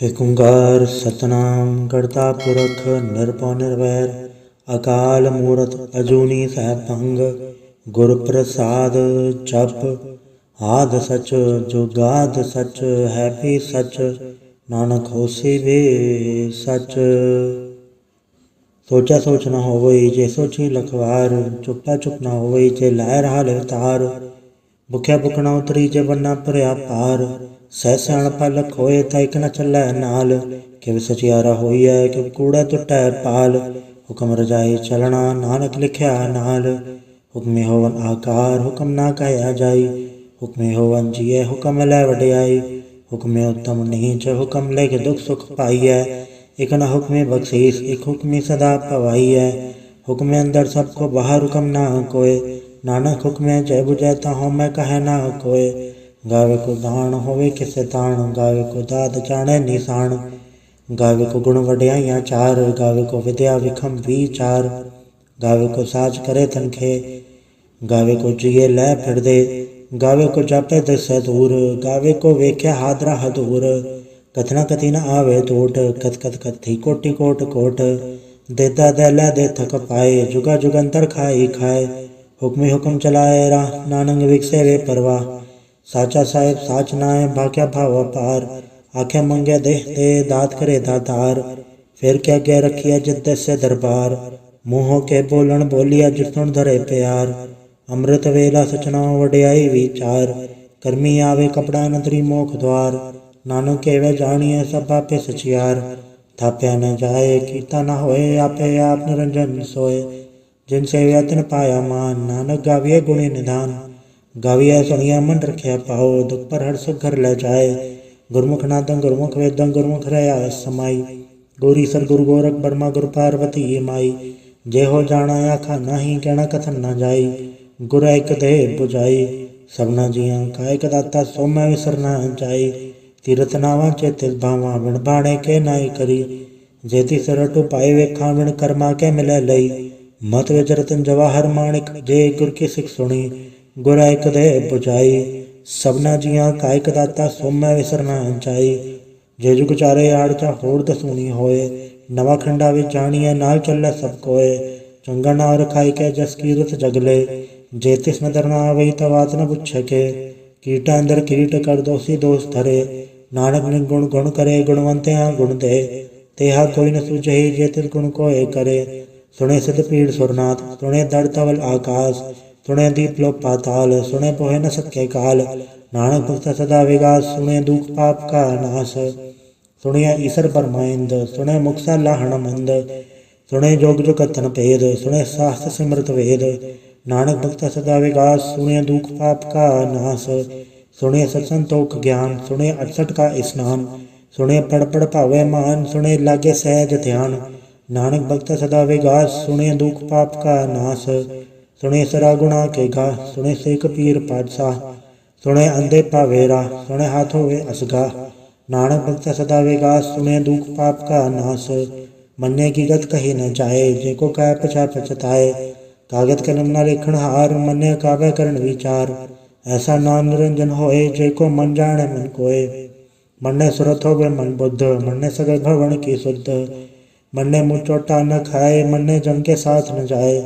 ਏਕ ਓਂਕਾਰ ਸਤਨਾਮ ਕਰਤਾ ਪੁਰਖ ਨਿਰਭਉ ਨਿਰਵੈਰ ਅਕਾਲ ਮੂਰਤ ਅਜੂਨੀ ਸੈਭੰ ਗੁਰ ਪ੍ਰਸਾਦ ਜਪ ਆਦਿ ਸਚ ਜੁਗਾਦ ਸਚ ਹੈ ਵੀ ਸਚ ਨਾਨਕ ਹੋਸੀ ਵੀ ਸਚ। ਸੋਚਾ ਸੋਚ ਨਾ ਹੋਵਈ ਜੇ ਸੋਚੀ ਲਖਵਾਰ ਚੁੱਪਾ ਚੁੱਪ ਨਾ ਹੋਵਈ ਜੇ ਲਾਇ ਰਹਾ ਲਵਤਾਰ ਭੁਖਿਆ ਭੁਖ ਨਾ ਉਤਰੀ ਜੇ ਬੰਨਾ ਭਰਿਆ ਪਾਰ ਸਹਿ ਸਿਆਣਪਾ ਲਖ ਹੋਏ ਤਾਂ ਇਕ ਨ ਚੱਲੈ ਨਾਲ ਕਿਵ ਸਚਿਆਰਾ ਹੋਈਐ ਕਿਵ ਕੂੜਾ ਟੁੱਟੈ ਪਾਲ ਹੁਕਮ ਰਜਾਈ ਚਲਣਾ ਨਾਨਕ ਲਿਖਿਆ ਨਾਲ ਹੁਕਮੇ ਹੋਵਨ ਆਕਾਰ ਹੁਕਮ ਨਾ ਕਹਿਆ ਜਾਈ ਹੁਕਮੇ ਹੋਵਨ ਜੀਐ ਹੁਕਮ ਲੈ ਵਡਿਆਈ ਹੁਕਮੇ ਉੱਤਮ ਨੀਚ ਹੁਕਮ ਲੈ ਕੇ ਦੁਖ ਸੁਖ ਪਾਈਐ ਇਕ ਨ ਹੁਕਮੇ ਬਖਸ਼ੀਸ ਇਕ ਹੁਕਮੇ ਸਦਾ ਭਵਾਈਐ ਹੁਕਮੇ ਅੰਦਰ ਸਭ ਕੋ ਬਾਹਰ ਹੁਕਮ ਨਾ ਕੋਇ ਨਾਨਕ ਹੁਕਮੇ ਜੈ ਬੁਝੈ ਤਾਂ ਹਉਮੈ ਕਹੈ ਨਾ ਕੋਇ ਗਾਵੇ ਕੋ ਦਾਨ ਹੋਵੇ ਕਿਸੇ ਤਾਣ ਗਾਵੇ ਕੋ ਦਾਤ ਜਾਣੈ ਨਿਸ਼ਾਨ ਗਾਵੇ ਕੋ ਗੁਣ ਵਡਿਆਈਆਂ ਚਾਰ ਗਾਵੇ ਕੋ ਵਿਦਿਆ ਵਿਖਮ ਵਿਚਾਰ ਗਾਵੇ ਕੋ ਸਾਜ ਕਰੇ ਤਨਖੇ ਗਾਵੇ ਕੋ ਜੀਏ ਲੈ ਫਿਰਦੇ ਗਾਵੇ ਕੋ ਜਾਪੇ ਦਿਸੈ ਦੂਰ ਗਾਵੇ ਕੋ ਵੇਖਿਆ ਹਾਦਰਾ ਹਦੂਰ ਕਥਨਾ ਕਥੀ ਨ ਆਵੇ ਟੋਟ ਕਥ ਕਥ ਕਥੀ ਕੋਟੀ ਕੋਟ ਕੋਟ ਦੇਦਾ ਦੇ ਲੈ ਦੇ ਥਕ ਪਾਏ ਜੁਗਾ ਜੁਗੰਤਰ ਖਾਈ ਖਾਏ ਹੁਕਮੇ ਹੁਕਮ ਚਲਾਏ ਰਾਹ ਨਾਨਕ ਵਿਕਸੇ ਵੇ ਪਰਵਾਹ ਸਾਚਾ ਸਾਹਿਬ ਸਾਚ ਨਾਏ ਭਾਗਿਆ ਭਾਵ ਅਪਾਰ ਆਖੇ ਮੰਗੇ ਦੇਹ ਤੇ ਦਾਤ ਕਰੇ ਦਾਤਾਰ ਫਿਰ ਕੇ ਅੱਗੇ ਰੱਖਿਆ ਜਿਤ ਦਸੇ ਦਰਬਾਰ ਮੂੰਹੋਂ ਕੇ ਬੋਲਣ ਬੋਲਿਆ ਜਿਤ ਸੁਣ ਧਰੇ ਪਿਆਰ ਅੰਮ੍ਰਿਤ ਵੇਲਾ ਸਚਨਾ ਵਡਿਆਈ ਵਿਚਾਰ ਕਰਮੀ ਆਵੇ ਕਪੜਾ ਨਦਰੀ ਮੋਖ ਦਵਾਰ ਨਾਨਕ ਕੇਵੇ ਜਾਣੀਏ ਸਭ ਆਪੇ ਸਚਿਆਰ ਥਾਪਿਆ ਨ ਜਾਏ ਕੀਤਾ ਨ ਹੋਏ ਆਪੇ ਆਪ ਨਿਰੰਜਨ ਸੋਏ ਜਿਨ ਸੇਵਿਆ ਤਿਨ ਪਾਇਆ ਮਾਨ ਨਾਨਕ ਗਾਵੀਏ ਗੁਣੀ ਨਿਧਾਨ ਗਾਵੀਐ ਸੁਣੀਐ ਮਨ ਰਖਿਆ ਪਾਓ ਦੁਖ ਪਰ ਹਰ ਸੁਖ ਘਰ ਲੈ ਜਾਏ ਗੁਰਮੁਖ ਨਾਦੰ ਗੁਰਮੁਖ ਵੇਦੰ ਗੁਰਮੁਖ ਰਹਾ ਸਮਾਈ ਗੋਰੀ ਸਰ ਗੁਰੂ ਗੋਰਖ ਬਰਮਾ ਗੁਰ ਪਾਰਵਤੀ ਮਾਈ ਜੇ ਹੋ ਜਾਣਾ ਆਖਾ ਨਾਹੀ ਕਹਿਣਾ ਕਥਨ ਨਾ ਜਾਈ ਗੁਰ ਇਕ ਦੇ ਬੁਝਾਈ ਸਭਨਾ ਜੀਆਂ ਕਾ ਇਕ ਦਾਤਾ ਸੋ ਮੈਂ ਵਿਸਰ ਨਾ ਜਾਈ ਤੀਰਥ ਨਾਵਾਂ ਚੇਤਿਸ ਬਾਵਾਂ ਵਿਣ ਬਾਣੇ ਕੇ ਨਾਈ ਕਰੀ ਜੇਤੀ ਸਰਟੂ ਪਾਏ ਵੇਖਾਂ ਵਿਣ ਕਰਮਾ ਕੇ ਮਿਲੇ ਲਈ ਮਤ ਵਿਚ ਰਤਨ ਜਵਾਹਰ ਮਾਣਿਕ ਜੇ ਗੁਰ ਕੀ ਸਿੱਖ ਸੁਣੀ ਗੁਰ ਇਕ ਦੇ ਬੁਝਾਈ ਸਭਨਾ ਜੀਆਂ ਕਾ ਇਕ ਦਾਤਾ ਸੋ ਮੈਂ ਵਿਸਰ ਨਾ ਜਾਈ ਜੇ ਜੁਗ ਚਾਰੇ ਆੜ ਚਾ ਹੋਰ ਦਸੂਨੀ ਹੋਏ ਨਵਾਂ ਖੰਡਾ ਵਿੱਚ ਜਾਣੀਐ ਨਾਲ ਚੱਲੇ ਸਭ ਕੋਏ ਚੰਗਾ ਨਾ ਰਖਾਈ ਕੇ ਜਸ ਕੀਰਤ ਜਗਲੇ ਜੇ ਤਿਸ ਨਦਰ ਨਾ ਆਵਈ ਤਾਂ ਬਾਤ ਨ ਪੁੱਛੇ ਕੇ ਕੀਟਾ ਅੰਦਰ ਕੀਟ ਕਰ ਦੋਸੀ ਦੋਸ ਧਰੇ ਨਾਨਕ ਨਿਰਗੁਣ ਗੁਣ ਕਰੇ ਗੁਣਵੰਤਿਆਂ ਗੁਣ ਦੇ ਤੇਹਾ ਕੋਈ ਨ ਸੁਝਈ ਜੇ ਤਿਸ ਗੁਣ ਕੋਏ ਕਰੇ ਸੁਣੇ ਸਿਧ ਪੀੜ ਸੁਰਨਾਥ ਸੁਣੇ ਦੜ ਤਵਲ ਆਕਾਸ ਸੁਣੇ ਦੀਪ ਲੋ ਪਾਤਾਲ ਸੁਣੇ ਪੋਹੇ ਨ ਸਕੇ ਕਾਲ ਨਾਨਕ ਭਗਤ ਸਦਾ ਵਿਗਾਸ ਸੁਣੇ ਦੁਖ ਪਾਪ ਕਾ ਨਾਸ ਸੁਣਿਆ ਈਸਰ ਪਰਮਾਇੰਦ ਸੁਣੇ ਮੁਕਸਾ ਲਾਹਣ ਮੰਦ ਸੁਣੇ ਜੋਗ ਜੋ ਕਥਨ ਭੇਦ ਸੁਣੇ ਸਾਸਤ ਸਿਮਰਤ ਵੇਦ ਨਾਨਕ ਭਗਤ ਸਦਾ ਵਿਗਾਸ ਸੁਣੇ ਦੁਖ ਪਾਪ ਕਾ ਨਾਸ ਸੁਣੇ ਸਤ ਸੰਤੋਖ ਗਿਆਨ ਸੁਣੇ 68 ਕਾ ਇਸਨਾਨ ਸੁਣੇ ਪੜ ਪੜ ਭਾਵੇ ਮਾਨ ਸੁਣੇ ਲਾਗੇ ਸਹਿਜ ਧਿਆਨ ਨਾਨਕ ਭਗਤ ਸਦਾ ਵਿਗਾਸ ਸੁਣੇ ਦੁਖ ਪਾਪ ਕਾ ਨਾਸ ਸੁਣੇ ਸਰਾ ਗੁਣਾ ਕੇ ਗਾ ਸੁਣੇ ਸੇਕ ਪੀਰ ਪਾਤਸ਼ਾਹ ਸੁਣੇ ਅੰਧੇ ਭਾਵੇਰਾ ਸੁਣੇ ਹਾਥ ਹੋਵੇ ਅਸਗਾ ਨਾਨਕ ਭਗਤ ਸਦਾ ਵਿਗਾਸ ਸੁਣੇ ਦੁਖ ਪਾਪ ਕਾ ਨਾਸ ਮੰਨੇ ਕੀ ਗਤ ਕਹੀ ਨ ਜਾਏ ਜੇ ਕੋ ਕਹਿ ਪਛਾ ਪਛਤਾਏ ਕਾਗਤ ਕਲਮ ਨਾ ਲਿਖਣ ਹਾਰ ਮੰਨੇ ਕਾਵੇ ਕਰਨ ਵਿਚਾਰ ਐਸਾ ਨਾਮ ਨਿਰੰਜਨ ਹੋਏ ਜੇ ਕੋ ਮਨ ਜਾਣੇ ਮਨ ਕੋਏ ਮੰਨੇ ਸੁਰਤ ਹੋਵੇ ਮਨ ਬੁੱਧ ਮੰਨੇ ਸਗਲ ਭਵਨ ਕੀ ਸੁਧ ਮੰਨੇ ਮੁँह चोटा न खाए मन्ने जन के साथ न जाए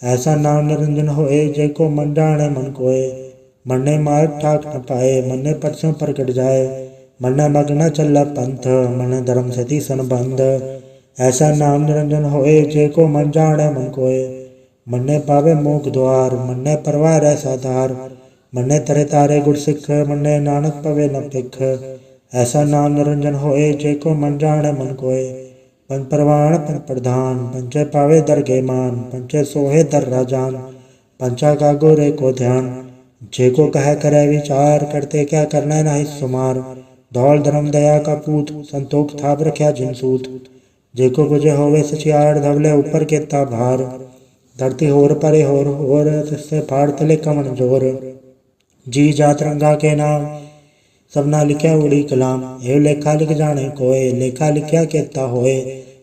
ऐसा नाम निरंजन होए जे को मन जाने मन कोए मन्ने मार्ग ठाक न पाए मन्ने परसों प्रकट जाए मन्ने मग न चल पंथ मन्ने धर्म सती संबंध ऐसा नाम निरंजन होए जे को मन जाने मन कोए मन्ने पावे मोख द्वार मन्ने परवार साधार मन्ने तरे तारे गुर सिख मन्ने नानक पवे न पिख ऐसा नाम निरंजन होए जे को मन जाने मन कोए पंच परवान पंच प्रधान पंचे पावे दरगे मान पंचे सोहे दर राजान पंचा का गोरे को ध्यान जे को कह करे विचार करते क्या करना नहीं सुमार दौल धर्म दया का पूत संतोख थाप रख्या जिनसूत जे को बुझे होवे सचियार धवले ऊपर केता भार धरती होर परे होर तिससे फाड़ तले कमन जोर जी जात रंगा के नाम सबना लिखिया उड़ी कलाम एव लेखा लिख जाने कोय लेखा लिखिया केता होए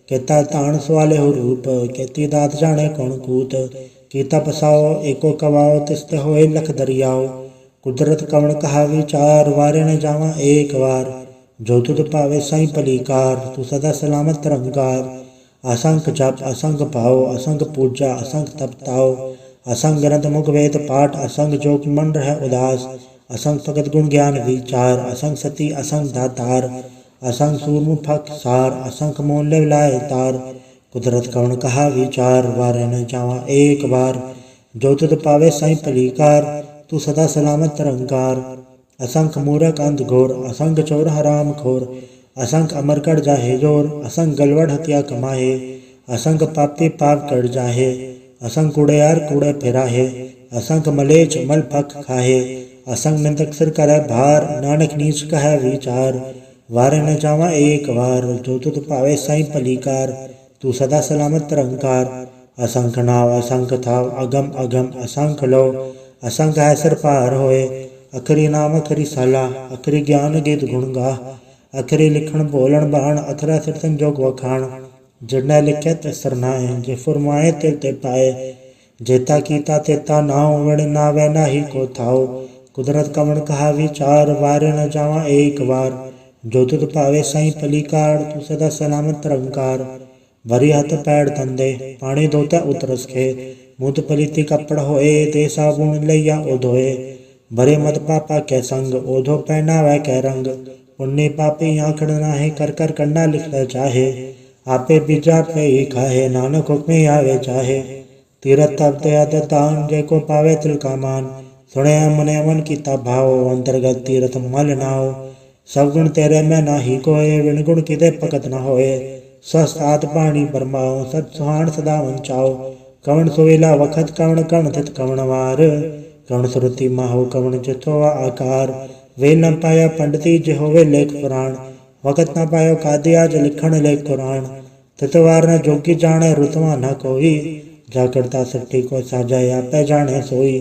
केता ताण सवाले हो रूप केती दात जाने कौन कूत कीता पसाओ एको कवाओ तिस्ते होए लख दरियाओ कुदरत कवण कहा विचार वारे न जावा एक बार जो तुध पावे साई भलीकार। तू सदा सलामत रंगार। असंख जप असंख भाव असंख पूजा असंख तपताओ। असंख ग्रंथ मुख वेद पाठ असंख जोग मन रह उदास। असंख भगत गुण ज्ञान विचार। असंख सती असंख दातार। असंख सूरमु फक सार। असंख मोल लाए तार। कुदरत कवन कहा विचार। वारे न जावा एक बार। जो तुध पावे साई भलीकार। तू सदा सलामत रंगार। असंख मूरख अंध घोर असंख चोर हराम खोर। असंख अमर कर जाहे जोर। असंख गलवड़ हत्या कमाहे। असंख पापी पाप कर जाहे। असंख कूड़ेयार कूड़े फिराहे। असंख मलेच मल फक खाहे। असंख निंदक सिर करे भार। नानक नीच कहे विचार। वारे न जावा एक बार। जो तुध पावे साई भलीकार। तू सदा सलामत रंगार। असंख नाव असंख थाव अगम अगम असंख लो। असंख है सिर पार होए। अखरी नाम अखरी सलाह। अखरी ज्ञान गित गुण गाह। अखरी लिखण बोलन बाण। अखरा सिर संजोग वखाण। जिन्नै लिखे ते सरनाए। जे फुरमाए तिल ते पाए। जेता कीता तेता नाव। विण नावे नाही को थाओ। कुदरत कवन कहा विचार। वारे न जावा एक बार। जो तुध पावे साई भलीकार। तू सदा सलामत रंगार। वरी हथ पैर धंधे पानी धोते उतरस खे। मुत पलीती कपड़ होए। दे साबुन लैया ओधोए। भरे मत पापा कै संग। ओधो पहनावे कै रंग। पुण्य पापी आखड़ नाहे। कर कर करना लिख ले चाहे। आपे बीजा पे ही खाहे। नानक हुक्मे आवे चाहे। तीरथ तप दया दान। जय को पावे तिल का मान। सुने मने मन कीता भाव। अंतर्गत तीरथ मल नाव। सब गुण तेरे में नाही कोय। विण गुण किते पकत न होए। स्वस्थ आत पाणी परमाओ। सत सुहान सदा वंचाओ। कवन सुवेला वखत कवन कवन थित कवन वार। कवन श्रुति माहो कवन जिथो आकार। वे न पाया पंडिती जे होवे लेख पुराण। वखत न पायो कादिया जे लिखण लेख कुरान। तितवार न जोगी जाने रुतवा न कोई। जा करता सट्ठी को साजा आपे जाने सोई।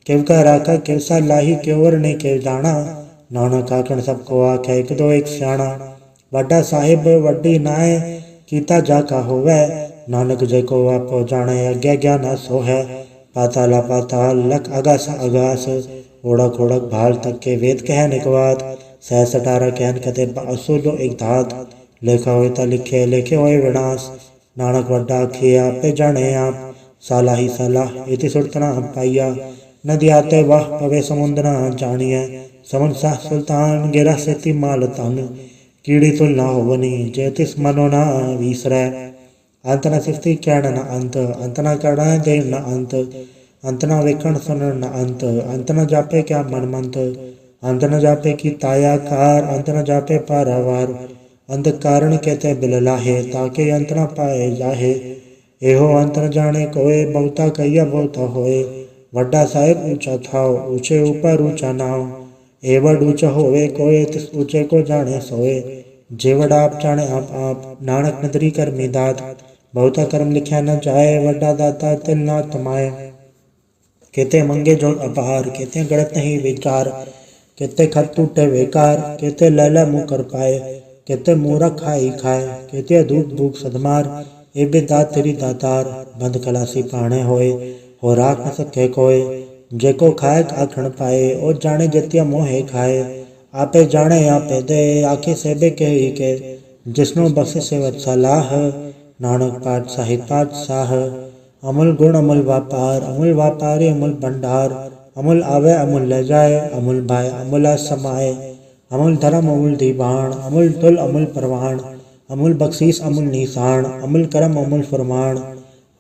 किव का राखा किव सा लाही क्यों ने किव जाना। नानक आखण सबको आखे एक दो एक स्याणा। वड्डा साहिब वड्डी नाय कीता जाका होवे। नानक जय को आपो जाने अज्ञा ज्ञान सो है। पाताला पाताल लख आगास आगास। ओढ़क ओढ़क भाल तक के वेद कह निकवात। सह सटारा कहन कते असुलो एक धात। लेखा होए ता लिखे लेखे होए विनाश। नानक वड्डा आखिए आपे जाने आप। साला ही साला इति सुरतना पाइया। नदी आते वाह पवे समुद्र जानिए। समुन साह सुल्तान गिरा सेती माल तन। कीड़ी तुल ना होवनी जे तिस मनो ना विसरै। अंत न सिफती कहण न अंत। अंत न करण देव न अंत। अंत न वेखण सुनण न अंत। अंत न जापे क्या मन मंत। अंत न जापे की ताया कार। अंत न जापे पारावार। अंत कारण कहते बिल लाहे। ताके अंत न पाए जाहे। एहो अंत न जाने कोय। बहुता कहिया बहुता होए। वड्डा साहिब ऊंचा थाओ। ऊंचे ऊपर ऊंचा नाव। एवड ऊंचा होवे कोय। तिस ऊंचे को जाने सोए। जेवड आप जाने आप। नानक नदरी कर्मी दात। बहुता कर्म लिखा न जाए। वड्डा दाता तिल ना तमाए। केते मंगे जो अपार। केते गणत नहीं विचार। केते खत टूटे बेकार। केते लैला मुँह कर पाए। केते मूरख खाई खाए। केते धूप भूख सदमार। एबे दात तेरी दातार। बंद खलासी पाणे होए। हो राख न सके कोय। जेको खाए आखण पाए। ओ जाने जतिया मोहे खाए। आपे जाने आपे दे। आखे सेबे के ही के। जिसनो बख्शे सेवत सलाह। नानक पाठ साहिब पातशाह। अमूल गुण अमूल व्यापार। अमूल व्यापारी अमूल भंडार। अमूल आवे अमूल ले जाए। अमूल भाई अमूल समाए। अमूल धर्म अमूल दीवान। अमूल तुल अमूल परवान। अमूल बख्शीस अमूल निशान। अमूल करम अमूल फरमान।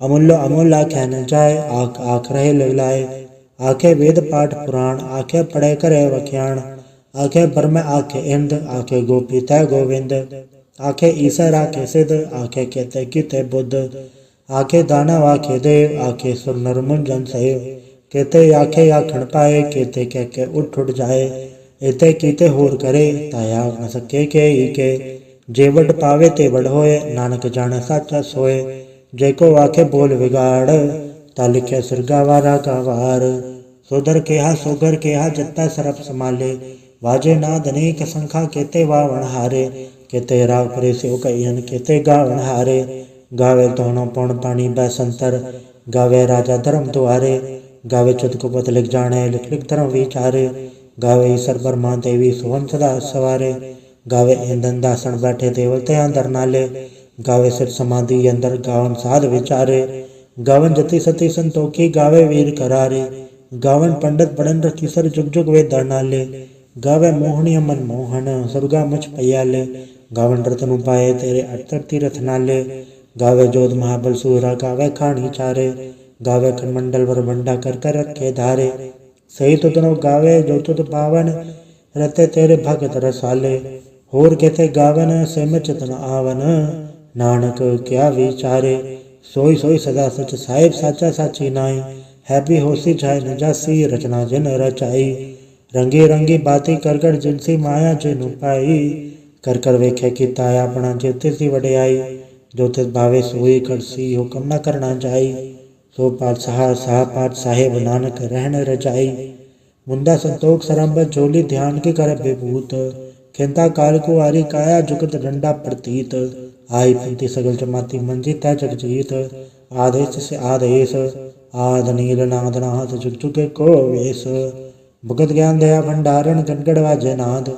अमूल्य अमूल आखे न जाए। आख आख रहे लाए। आखे वेद पाठ पुराण। आखे पढ़े करे वख्याण। आखे ब्रह्म आखे इंद। आखे गोपी तय गोविंद। आखे ईसर आखे सिद्ध। आखे केते कीते बुद्ध। आखे दानव आखे देव। आखे सुर नर मुंजन सेव। केते आखे आखण पाए। केते कह के उठ उठ जाए। एते कीते होर करे। ताया न सके के ही के। जेवड पावे ते वड होए। नानक जाने साचा सोए। जेको आखे बोल विगाड़। ता लिखे सिरगावारा का वार। सोदर केहा सोगर केहा जत्ता सरप संभाले। वाजे नाद अनेक संखा केते वावण हारे। केते राग परे से कहियन केते गावण हारे। गावे दोनों पौन पानी बैसंतर। गावे राजा धर्म द्वारे। गावे चुत को पत लिख जाने। लिख लिख धर्म विचारे। गावे ईश्वर ब्रह्मा देवी सोहन सदा सवारे। गावे इंदन दासन बैठे देवते अंदर नाले, गावे सिर समाधि अंदर गावन साध विचारे, गावन जति सती संतोखी गावे वीर करारे, गावन पंडित बड़न रखीसर जुग जुग वे दरनाले, गावे मोहनी मन मोहन सुरगा मुझ पयाले, गावन रतन पाए तेरे अठतर तीरथ नाले, गावे जोध महाबल सूरा गावे खानी चारे, गावे खंडमंडल वर बंडा कर कर रखे धारे, सही तुतनो गावे जो तुत पावन रते तेरे भगत रसाले, होर कहते गावन सिम चितन आवन, नानक क्या विचारे, सोई सोई सदा सच साहिब साचा साची नाई, है भी होसी जाय न जासी रचना जिन रचाई, रंगी रंगी बाती कर कर जिनसी माया जिनु पाई, कर कर वेखे किता अपना जे तिसी वडियाई, जो तिस भावे सोई करसी हुक्म न करना जाई, सो पाठ साह पाठ साहेब नानक रहन रजाई, मुंदा संतोख सरम्ब झोली ध्यान के कर विभूत, खिंता काल को आरी काया जुगत डंडा प्रतीत, आई पंथी सगल जमाती मंजी तय जगजीत, आदेश से आदेश आद नील नाद नाथ जुग जुग को वेश, भुगत ज्ञान दया भंडारण गणगण वाजे नाद,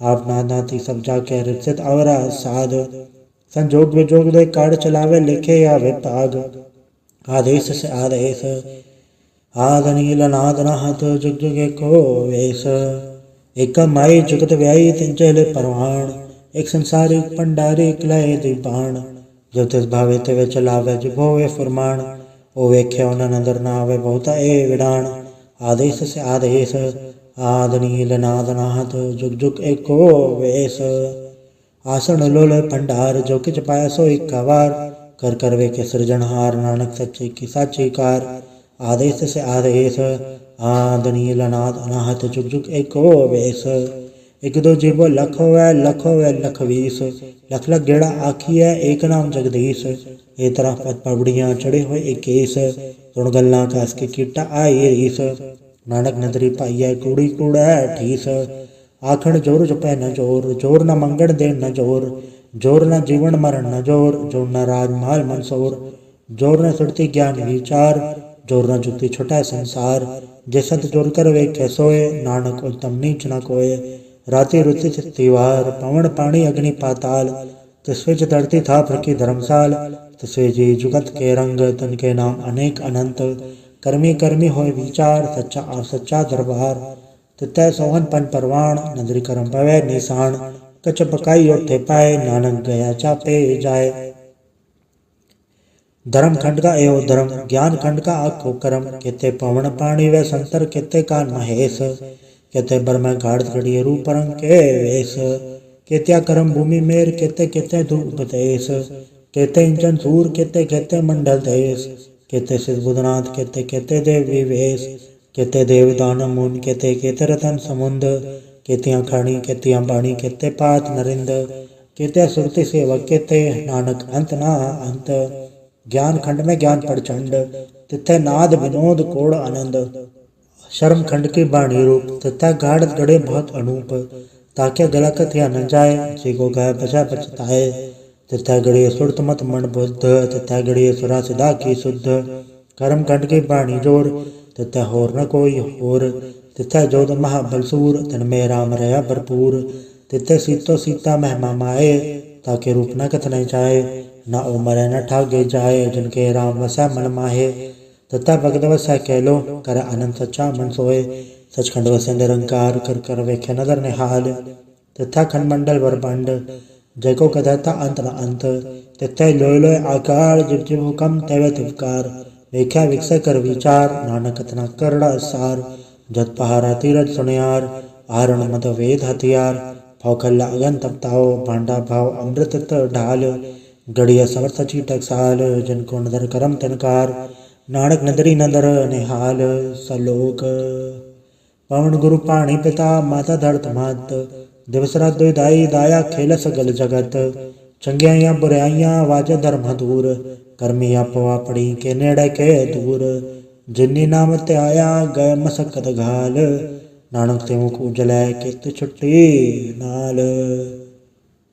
आप नाद नाती सब जाके रिसित अवरा साध, संजोग विजोग दे काड़ चलावे लिखे या विभाग, आदेश से आदेश आद नील नाद नाथ जुग जुग को वेश, एक माई जुगत व्याई तिन चहले परवाण, एक संसारी पंडारी इकलाए दीपाण, जब तिस भावे तिवे चलावे जिभोवे फुरमाण, ओ वेख्या उन नदर नावे बहुता ए विडाण, आदेश से आदेश आद नील नाद नाथ जुग जुग एको वेश, आसन लोल भंडार जो किच पाया सो इक्कावार, कर कर वे के सृजनहार नानक सच्चे की साची कार, आदेश से आदेश आद नील नाद अनाहत जुग जुग एको वेश, एक दो जीवो लख होवे लख वीस, लख लख गेड़ा आखी है एक नाम जगदीश, ए तरह पद पबड़ियां चढ़े हुए इक्कीस, सुन गल्ला कास के कीटा आई रीस, नानक नदरी पाइया कूड़ी कूड़ा ठीस, आखण जोर जपै न जोर, जोर न मंगण दे न जोर, जोर न जीवन मरण न जोर, जोर न राज माल मनसोर, जोर न सुरती ज्ञान विचार, जोर न जुक्ति छुटै संसार, जे सत जोर कर वेखे सोए, नानक उत्तम नीच न कोय, राति रुचि तिवार पवन पानी अग्नि पाताल, तिसवे धरती था प्रकी धर्मसाल, तिसवे जी जुगत के रंग तन के नाम अनेक अनंत, कर्मी कर्मी होय विचार सच्चा और सच्चा दरबार, तितै सोहन पन परवाण नदरी करम पवै निशान, कच पकाई ओठे पाए नानक गया चापे जाए, धर्म खंड का एवं धर्म ज्ञान खंड का आखो करम, केते पवन पानी व संतर केते कान महेश, केते बर्म घाड़ घड़िए रूप रंग के वेश, केत्या करम भूमि मेर केते केते धूप देश, केते इंजन सूर केते केते मंडल देश, केते सिद्ध बुधनाथ केते केते देव विवेश, केते देव दान मुन केते केते रतन समुंद, केतियां खाणी केतियां बाणी केते पात नरिंद, केते सुरति सेवक केते नानक अंत ना अंत, ज्ञान खंड में ज्ञान प्रचंड तिथे नाद विनोद कोड़ आनंद, शर्म खंड की बाणी रूप तथा गाढ़ गड़े बहुत अनूप, ताके गलत या न जाए जी को गए बचा बचताए, तथा गड़िए सुरत मत मन बुद्ध, तथा गड़िए सुरा सिदा की शुद्ध, कर्म खंड की बाणी जोर तथा होर न कोई होर, तिथे जोध महाबलसूर तन में राम रहा भरपूर, तिथे सीतो सीता महिमा माए, ताके रूप न कथन जाए, न उमर न ठागे जाए, जिनके राम वसा मन माहे, तथा भगत वसा कह लो कर अनंत सच्चा मन सोए, सचखंड वसे निरंकार कर कर वेख्या नदर निहाल, तथा खंड मंडल वरबंड जय को कथता अंत न अंत, तिथे लोय लोय आकार जिव जिव हुकम तैव तिवकार, वेख्या विकस कर विचार नानक कथना करड़ा सार, जत पहारा तीरथ सुनियार आरण मत वेद हथियार, फौखल्ला अगन तपताओ भांडा भाव अमृत ढाल, गड़िया समर्थ चीटक साल, जिनको नदर करम तनकार, नानक नदरी नदर निहाल सलोक, पवन गुरु पाणी पिता माता धरत मात, दिवस रात दुदाई दाया खेल सगल जगत, चंगियाइयां बुराइयां वाज धर्म दूर, कर्मी आपो आपड़ी के नेड़े के दूर, जिन्नी नाम ते आया गए मसकत घाल, नानक ते मुख उजलै कित छुट्टी नाल।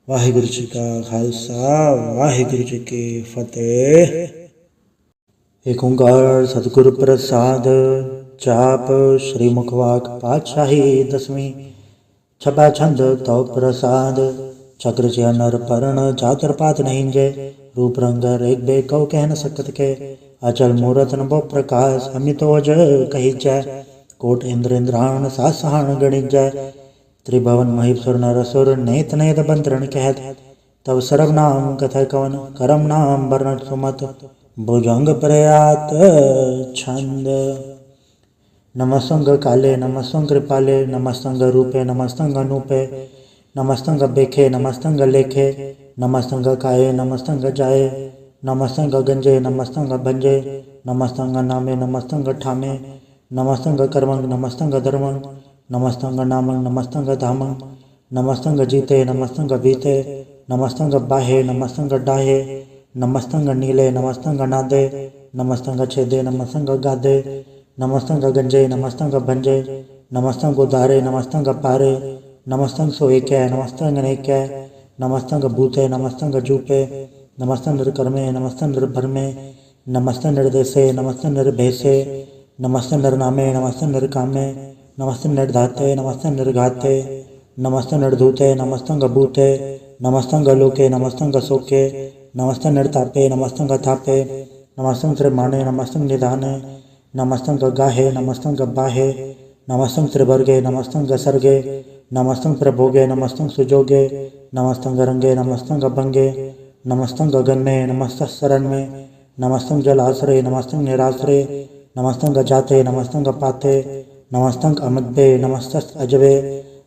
वाहिगुरु जी का खालसा वाहिगुरु जी की फतेह। एक ओंकार सतगुरु प्रसाद। जाप श्री मुखवाक पातशाही 10वीं। छपा छंद तो प्रसाद। चक्र से नर पर्ण चातर पात नहीं जय। रूप रंग रेख बे कौ कह न सकत के। अचल मूरत नभो प्रकाश अमितोज कही जय। कोट इंद्र इंद्राण सासहान गणित जय। त्रिभुवन महीश्वर नर सुर नेत नेत बंतरण कहत। तब सर्व नाम कथय कवन करम नाम वर्ण सुमत। भुजंग प्रयात छंद। नमस्तंग काले नमस्तंग कृपाले नमस्तंग रूपे नमस्तंग अनूपे। नमस्तंग बेखे नमस्तंग लेखे। नमस्तंग काये नमस्तंग जाए। नमस्तंग गंजे नमस्तंग भंजे। नमस्तंग नामे नमस्तंग ठामे। नमस्तंग कर्मंग नमस्तंग धर्मंग। नमस्तंग नामंग नमस्तंग धामंग। नमस्तंग जीते नमस्तंग बीते। नमस्तंग बाहे नमस्तंग डाहे। नमस्तंग नीले नमस्तंग नादे। नमस्तंग छेदे नमस्तंग गादे। नमस्तंग गंजे नमस्तंग भंजे। नमस्तंग उदारे नमस्तंग पारे। नमस्तंग सोएकै नमस्तंग नेकै। नमस्तंग भूते नमस्तंग जूपे। नमस्तंग निर्कर्मे नमस्तंग निर्भरमे। नमस्तंग निर्देशे नमस्तंग निर्भेसे। नमस्तंग निर्नामे नमस्तंग निर्कामे। नमस्तंग निर्धाते नमस्तंग निर्घाते। नमस्तंग निर्धूते नमस्तंग भूते। नमस्तंग लोके नमस्तंग सोके। नमस्तंग निर्तापे नमस्तंग थापे। नमस्तंग त्रिमाणे नमस्तंग निधाने। नमस्तंग गाहे नमस्तंग बाहे। नमस्तंग त्रिवर्गे नमस्तंग सर्गे। नमस्तंग प्रभोगे नमस्तंग सुजोगे। नमस्तंग रंगे नमस्तंग भंगे। नमस्तंग गन्मे नमस्तंग शरण में। नमस्तंग जलाश्रय नमस्तंग निराश्रय। नमस्तंग जाते नमस्तंग पाते। नमस्तंग अमद्भे नमस्तंग अजबे।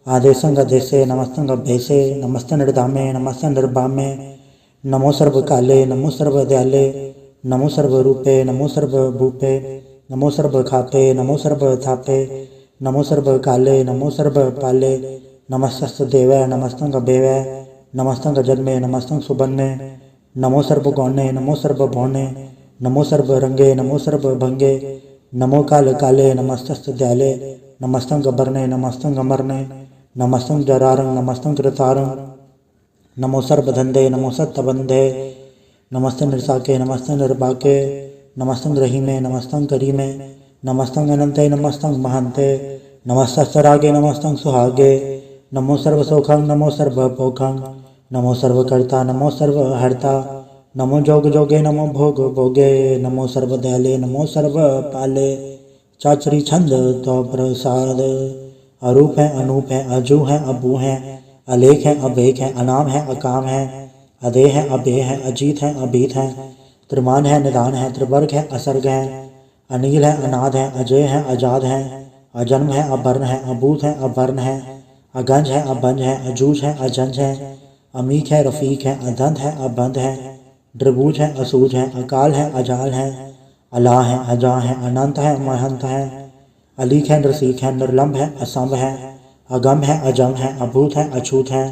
आदेशंग देशे नमस्तंग भेसे। नमस्तंग निर्धामे नमस्तंग निर्भामे। नमो सर्व काले नमो सर्व दयाले। नमो सर्व रूपे नमो सर्व भूपे। नमो सर्व खापे नमो सर्व थापे। नमो सर्व काले नमो सर्व पाले। नमस्तस्त देवै नमस्तंग बेवै। नमस्तंग जन्मे नमस्तंग सुबन्ने। नमो सर्व गौणे नमो सर्व भौणे। नमो सर्व रंगे नमो सर्व भंगे। नमो काल काले नमस्तस्त दयाले। नमस्तंग बरने नमस्तंग मरने। नमस्तंग जरारंग नमस्तंग कृतारंग। नमो सर्व धंधे नमो सत्य बंधे। नमस्तंग निर्साके नमस्तंग निर्बाके। नमस्तंग रहीमे नमस्तंग करीमे। नमस्तंग अनंते नमस्तंग महंते। नमस्तस्त रागे नमस्तंग सुहागे। नमो सर्व सोखंग नमो सर्व पोखंग। नमो सर्व कर्ता नमो सर्व हर्ता। नमो जोग जोगे नमो भोग भोगे। नमो सर्व दयाले नमो सर्व पाले। चाचरी छंद तो प्रसाद। अरूप है अनूप है अजू है अबू है। अलेख है अभेख है अनाम है अकाम है। अदे है अभे है अजीत है अभीत है। त्रिमान है निदान है त्रिवर्ग है असर्ग है। अनिल है अनाद है अजय है अजाद है। अजन्म है अभर्ण है अभूत है अभर्ण है। अगंज है अभंज है अजूज है अजंज है। अमीक है रफीक है अधंध है अबंध है। द्रिभुज है असूज है अकाल है अजाल है। अला है अजा है अनंत है महंत है। अलीक है नरसीक है निर्लंब है असंभ है। अगम है अजम है अभूत है अछूत है।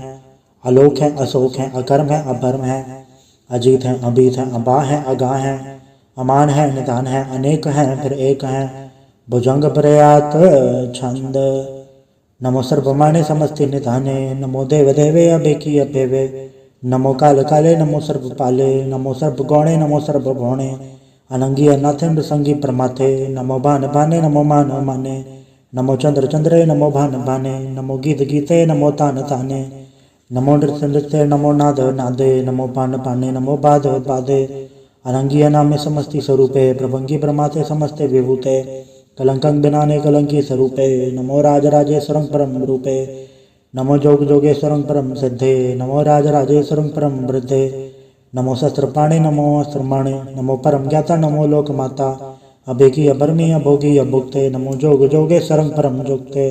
अलोक है अशोक है अकर्म है अभर्म है। अजीत है अबीत है अबा है अगा है। अमान है निदान है अनेक है फिर एक है। भुजंग प्रयात छंद। नमो सर्वमाने समस्ति निधाने। नमो देव देवे अबेकी अभेवे। नमो काल काले नमो सर्व पाले। नमो सर्व गौणे नमो सर्व भौणे। अनंगी अनाथे नृसंगी प्रमाथे। नमो भान भाने नमो मान माने। नमो चंद्र चंद्रे नमो भान भाने। नमो गीत गीते नमो तान ताने। नमो नृत्य नृत्य नमो नाद नादे। नमो पान पाने नमो बाद बादे। अनंगी नामे समस्ति स्वरूपे। प्रभंगी प्रमाथे समस्ते विभूते। कलंकं बिनाने कलंकी स्वरूपे। नमो राजराजेश्वरं परम रूपे। नमो जोग जोगेश्वरं परम सिद्धे। नमो राजराजेश्वरं परम वृद्धे। नमो शस्त्रपाणे नमो अस्त्रमाणे। नमो परम ज्ञाता नमो लोकमाता। अभेकी अभर्मी अभोगी अभुक्ते। नमो जोग जोगेश्वरं परम जुक्ते।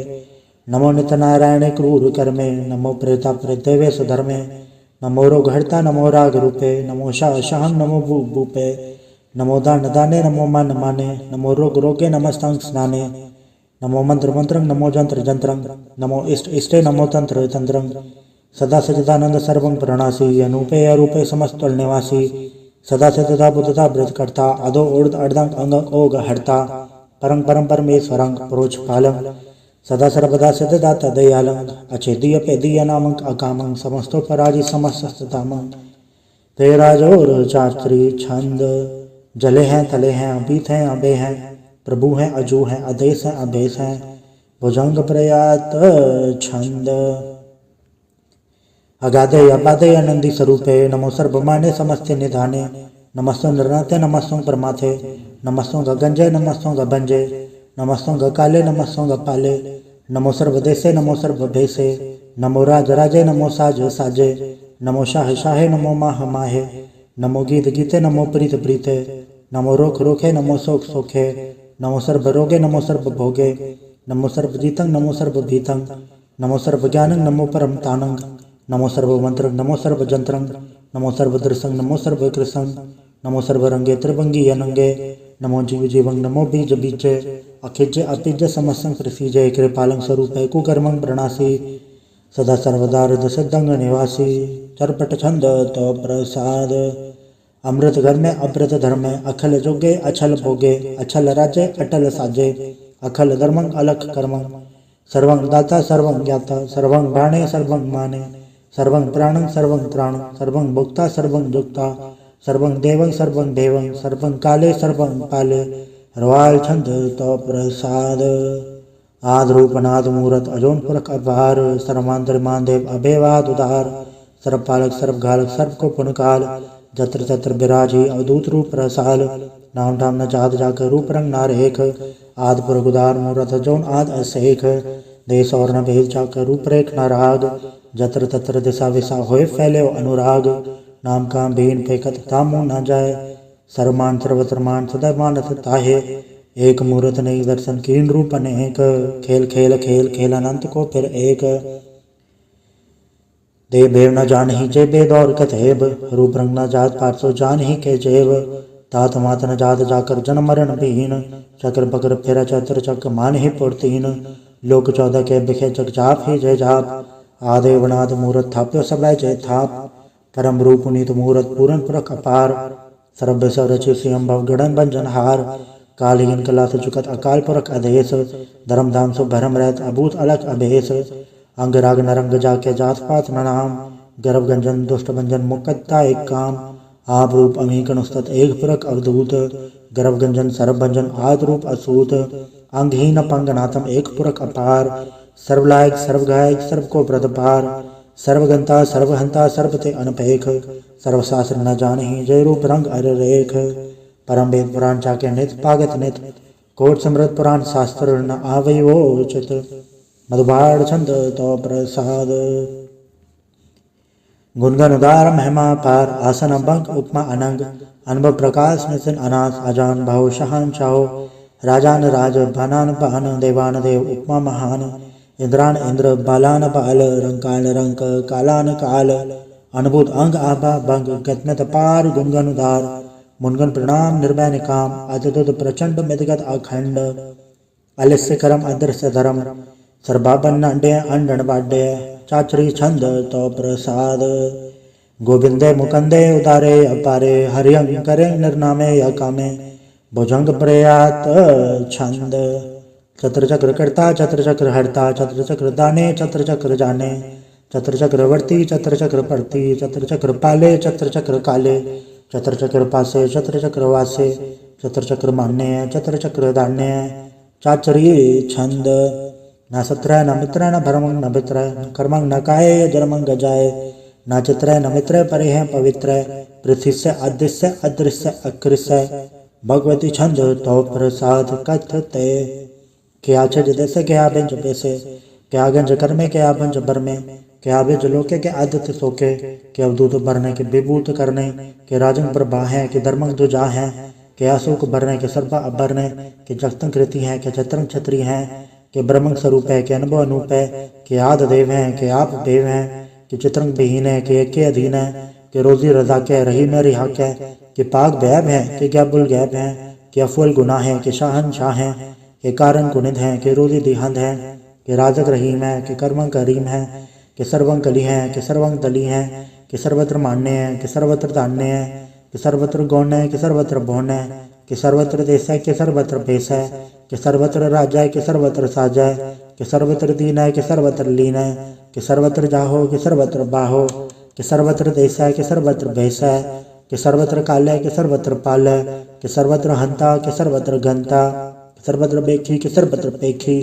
नमो नित्य नारायणे क्रूर कर्मे। नमो प्रेता प्रेतेवे सुधर्मे। नमो रोगहर्ता नमो राग रूपे। नमो शाह शाहं नमो भूपे। नमो दान दाने नमो मान माने। नमो रोग रोगे नमस्तंग स्नाने। नमो मंत्र मंत्रं नमो जंत्र जंत्रं। नमो इष्ट इष्टे नमो तंत्र तंत्रं। सदा सचिदानंद सर्वं प्रणासी। अनूपे अरूपे समस्तल निवासी। सदा सतता बुद्धता व्रत करता। अधो ऊर्ध अर्धंग अंग ओग हरता। परं परम परमेश्वरं प्रोच पालं। सदा सर्वदा सिद्धदाता दयालं। अछेदीय पेदीय नामक अकामं। समस्तोपराजि समस्ततामं। तेरा जोर चात्री छंद। जले हैं तले हैं अबीत हैं अबे हैं। प्रभु हैं अजू हैं आदेश हैं अभेश हैं। भुजंग प्रयात छंद। अगाधे अबाधे आनंदी स्वरूपे नमो सर्वमाने समस्ते निधाने। नमस्तों नृनाथे नमस्तों परमाथे। नमस्तों गगंजे नमस्तों गभंजे। नमस्तों काले नमस्तों पाले। नमो सर्वदेशे नमो सर्वभेसे। नमो राज राजे नमो साज साजे। नमो शाह शाहे नमो माह माहे। नमो गीत गीते नमो प्रीत प्रीते। नमो रोख रोखे नमो सोख सोखे। नमो सर्व रोगे नमो सर्व भोगे। नमो सर्व जीतं नमो सर्व भीतं। नमो सर्व ज्ञानं नमो परम तानं। नमो सर्व मंत्रं नमो सर्व जंत्रं। नमो सर्व दृसं नमो सर्व कृसं। नमो सर्व रंगे त्रिभंगी अनंगे। नमो जीव जीवं नमो बीज बीजे। अखिज अपिज समसं प्रसीजय। कृपालं स्वरूपै कुकर्मं प्रणासी। सदा सर्वदा हृदय सिद्धं निवासी। चरपट छंद तो प्रसाद। अमृत घर में अमृत धर्म में अखल जोगे अछल भोगे। अछल राज्य अटल साजे। अखल धर्मं अलख कर्मं। सर्वं दाता सर्वं ज्ञाता। सर्वं बाणे सर्वं माने। सर्वं प्राणं सर्वं त्राणं। सर्वं भोक्ता सर्वं जुक्ता। सर्वं देवं सर्वं देवं। सर्वं काले सर्वं पाले। रवाल छंद तो प्रसाद। आद रूप नाद मूरत अजोन पुरख अपार। सर्वांतर मानदेव अभेवाद उदार। सर्वपालक सर्वघालक सर्व को पुनकाल। जत्र तत्र विराजी अवधूत रूप रसाल। नाम धाम न जात जाकर रूप रंग नार एक। आद पुरख उदार मूरत अजोन आद असेख। देश और न भेद जाकर रूप रेख न राग। जत्र तत्र दिशा विशा होए फैले अनुराग। नाम काम बीन फेकत तामु न जाए। सर्वमान सर्वत्र मान सदा मानत ताहे। एक मूर्त नहीं दर्शन कीन रूप अनेक। खेल खेल खेल खेल अनंत को फिर एक। देव भेव न जान ही जे बेद और कथेब। रूप रंग न जात पार्सो जान ही के जेब। तात मात न जात जाकर जन्म मरण भीन। चक्र बकर फिर चतर चक मान ही पुरतीन। लोक 14 के बिखे जग जाप ही जय जाप। आदे वनाद मूरत थाप्यो सब जय थाप। परम रूप नीत मूरत पूरन पुरख अपार। सर्व रचि स्वयं भव गणन भंजन हार। कालीन कला से चुकत अकाल पुरख अधेश। धर्म धाम सो भरम रहत अभूत अलग अभेश। अंग राग नरंग जाके जात पात न नाम। गर्भ गंजन दुष्ट भंजन मुकत्ता एक काम। आप रूप अमीकन उस्तत एक पुरख अवधूत। गर्भ गंजन सर्व भंजन आद रूप असूत। अंगहीन पंगनाथम एक पुरख अपार। सर्वलायक सर्वगायक सर्व को व्रत पार। सर्वगंता सर्वहंता सर्वते अनपेख। सर्वशास्त्र न जानहि जय रूप रंग अर रेख। परम वेद पुराण चाके नित पागत नित। कोट समृत पुराण शास्त्र न आवै वो उचित। मधुबाण छंद तो प्रसाद। गुणगन उदार महिमा पार। आसन भंग उपमा अनंग। अनुभव प्रकाश नितिन अनास। अजान भाव शहान शाहो। राजान राज भानान भान। देवान देव उपमा महान। इंद्रान इंद्र बालान बाल। रंकान रंक कालान काल। अनुभूत अंग आभा भंग। गतमत पार गुणगन उदार। मुनगन प्रणाम निर्भय निकाम। अद्भुत प्रचंड मितगत अखंड। अलिस्य करम अदृश्य धर्म। सर्वाभन अंडे अंडन बाड्य। चाचरी छंद तो प्रसाद। गोविंदे मुकंदे उदारे अपारे। हरियं करे निर्नामे या कामे। भुजंग प्रयात छंद। चत्र चक्र कर्ता चत्र चक्र हरता। चत्र चक्र दाने चत्र चक्र जाने। चत्र चक्रवर्ती चत्र चक्र परती। चत्र चक्र पाले चत्र चक्र काले। चत्र चक्र पासे चत्र चक्र वासे। चत्र चक्र मान्य चत्र चक्र दान्य। चाचरी छंद। न सत्र न मित्र न भरम न भित्र। न कर्मं न काय जन्मं गजाय। न चित्र न मित्र परे हैं पवित्र। पृथ्वी से अदृश्य अदृश्य अकृष्य। भगवती छंद तो प्रसाद कथते। क्या छज देसे क्या बेंज बेसे। क्या गंज कर्मे क्या भंज बरमे। क्या बेज लोके के आदित्य सोके। के अवधूत भरने के विभूत करने। के राजन प्रभा है के धर्मं दुजा है। के अशोक भरने के सर्वा अभरने। के जगतं कृति है के छत्रं छत्री हैं। के ब्रह्मं स्वरूप है के अनुभव अनूप है। के आद देव हैं के आप देव हैं। के चित्रं विहीन है के अधीन है। के रोजी रजा के रही में रिहा के पाक बैब है के गैबुल गैब है। के अफुल गुनाह है के शाहन शाह है। के कारण कुनिध है के रोजी दिहंद है। के राजक रहीम है के कर्मं करीम है। के सर्वं कली है के सर्वं तली है। के सर्वत्र मान्य है के सर्वत्र धान्य है। के सर्वत्र गौण है के सर्वत्र भौन है। के सर्वत्र देश है के सर्वत्र भेष है। के सर्वत्र राजा है के सर्वत्र साजा है। के सर्वत्र दीन है के सर्वत्र लीन है। के सर्वत्र जाहो के सर्वत्र बाहो। के सर्वत्र देश है के सर्वत्र भेष है। के सर्वत्र काल है के सर्वत्र पाल है। के सर्वत्र हंता के सर्वत्र घंता। के सर्वत्र बेखी के सर्वत्र पेखी।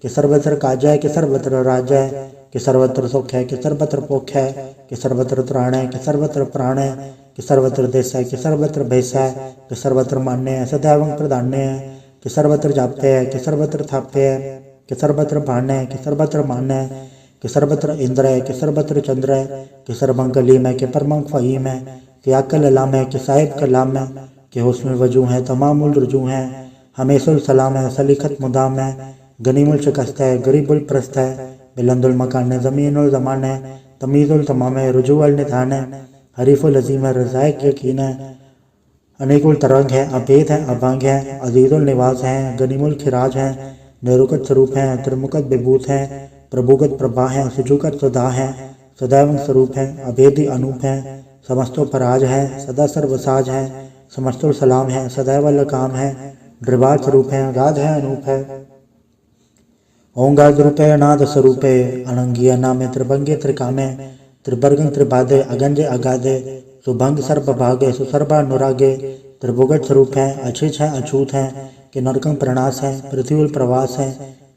कि सर्वत्र काज है, कि सर्वत्र राज है, कि सर्वत्र सुख है, कि सर्वत्र पोख है, कि सर्वत्र त्राण है, कि सर्वत्र प्राण है, कि सर्वत्र देश है, कि सर्वत्र भेष है, कि सर्वत्र मान्य है, सदैव प्रधान्य है, कि सर्वत्र जाप्य है, कि सर्वत्र थाप्य है, कि सर्वत्र भान्य है, कि सर्वत्र मान्य है, कि सर्वत्र इंद्र है, कि सर्वत्र चंद्र है, कि सर्वं कलीम है, कि परमं फहीम है, कि अकल लाम है, कि साहिब कलाम है, कि हुस्न वजू है, तमामुल रुजू है, हमेशुल सलाम है, सलीखत मुदाम है, गनीमुल शिकस्त है, गरीबुल प्रस्त है, बिलंदुल मकान है, ज़मीनुल ज़मान है, तमीज़ुल तमाम है, रुजूअल निधान है, हरीफुल अज़ीम है, रज़ाइक यकीन है, अनेकुल तरंग है, अभेद है, अभंग है, अजीजुल निवास है, गनीमुल खिराज है, निरुकत स्वरूप है, त्रिमुकत विभूत है, प्रभुगत प्रभा है, सुजुकत सुधा है, सदैव स्वरूप है, अभेदी अनूप है, समस्तो पराज है, सदा सर्वसाज है, समस्तुल सलाम है, सदैव लकाम है, ड्रिबाज स्वरूप है, गाध है, अनूप है, ओंगाद रूपे, अनाद स्वरूपे, अनंगी अनामे, त्रिभंगे त्रिकामे, त्रिभर्गं त्रिबाधे, अगंजे अगाधे, सुभंग सर्वभागे, सुसर्वानुरागे, त्रिभुगत स्वरूप है, अछिछ है, अछूत है, कि नरकं प्रणास है, पृथ्वील प्रवास है,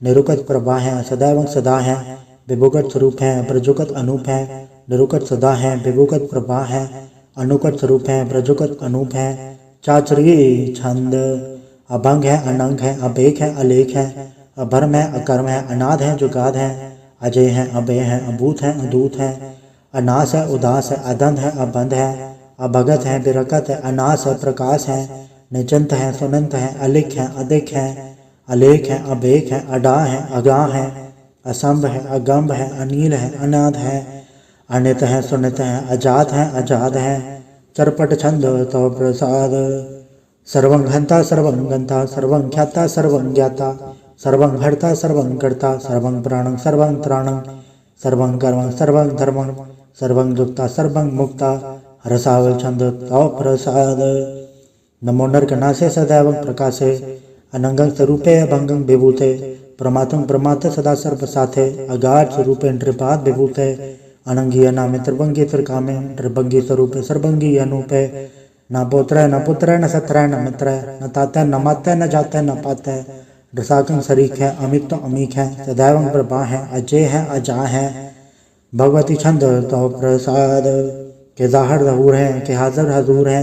निरुकत प्रभा है, सदैव सदा है, विभुगत स्वरूप है, प्रजुगत अनूप है, निरुकत सदा है, विभुगत प्रभा है, अनुकत स्वरूप है, प्रजुगत अनूप है, चाचरी छंद, अभंग है, अनंग है, अभेक है, अलेख है, अभर्म है, अकर्म है, अनाद है, जुगाद है, अजय है, अभय है, अभूत है, अदूत है, अनास है, उदास है, अदंध है, अबंध है, अभगत है, बिरकत है, अनास है, प्रकाश है, निचंत है, सुनंत है, अलिख है, अधिक है, अलेख है, अभेक है, अडा है, अगाह है, असंभ है, अगम्भ है, अनील है, अनाद है, अनित है, सुनित है, अजात है, अजाद है, चरपट छंद तो प्रसाद, सर्वं घंता सर्वं गंता, सर्वं ख्याता सर्वं ज्ञाता, सर्वं हर्ता सर्वं कर्ता, सर्वं प्राणं सर्वं त्राणं, सर्वं कर्मं सर्वं धर्मं, सर्वं युक्ता सर्वं मुक्ता, रसावल छंद तो प्रसाद। नमो नरकनासे सदैव प्रकाशे, अनंगं स्वरूपे अभंगं विभूते, प्रमातं प्रमात सदा सर्व साथे, अगाध स्वरूपे नृपाद विभूते, अनंगी अनामे त्रिभंगी त्रिकामे, त्रिभंगी स्वरूपे सर्वंगी अनूपे, न पोत्र न पुत्र न सत्र न मित्र, न ताता न माता न जाता न पाता, रसाकं शरीक है, अमित तो अमीक है, सदैव प्रभा है, अजय है, अजा है, भगवती छंद तो प्रसाद, के ज़ाहिर ज़हूर है, के हाज़िर हजूर है,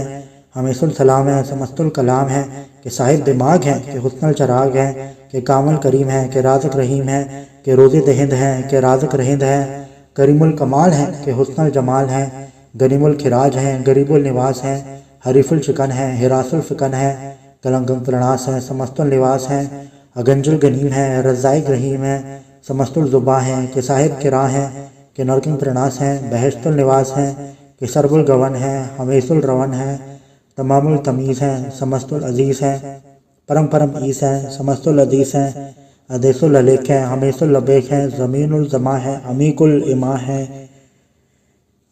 हमेशुल सलाम है, समस्तुल कलाम है, के साहिब दिमाग है, के हुस्नुल चराग है, के कामुल करीम है, के राज़िक रहीम है, के रोज़े दहिंद है, के राज़िक रहिंद है, करीमुल कमाल है, के हुस्नुल जमाल है, गनीमुल खिराज है, गरीबुल निवास है, हरीफुल शिकन है, हिरासुल फिकन है, कलंकं प्रणास है, समस्तुल निवास है, अगंजुल गनीम है, रज़ाइक रहीम है, समस्तुल जुबा है, के साहिब किरा है, के नरकं प्रणास है, बहश्तुल निवास है, कि सर्वुल गवन है, हमेशुल रवन है, तमामुल तमीज़ है, समस्तुल अजीज़ है, परम परम ईस है, समस्तुल अदीस है, अदेसुल अलेख है, हमेशुल लबेक है, ज़मीनुल ज़मा है, अमीकुल इमा है,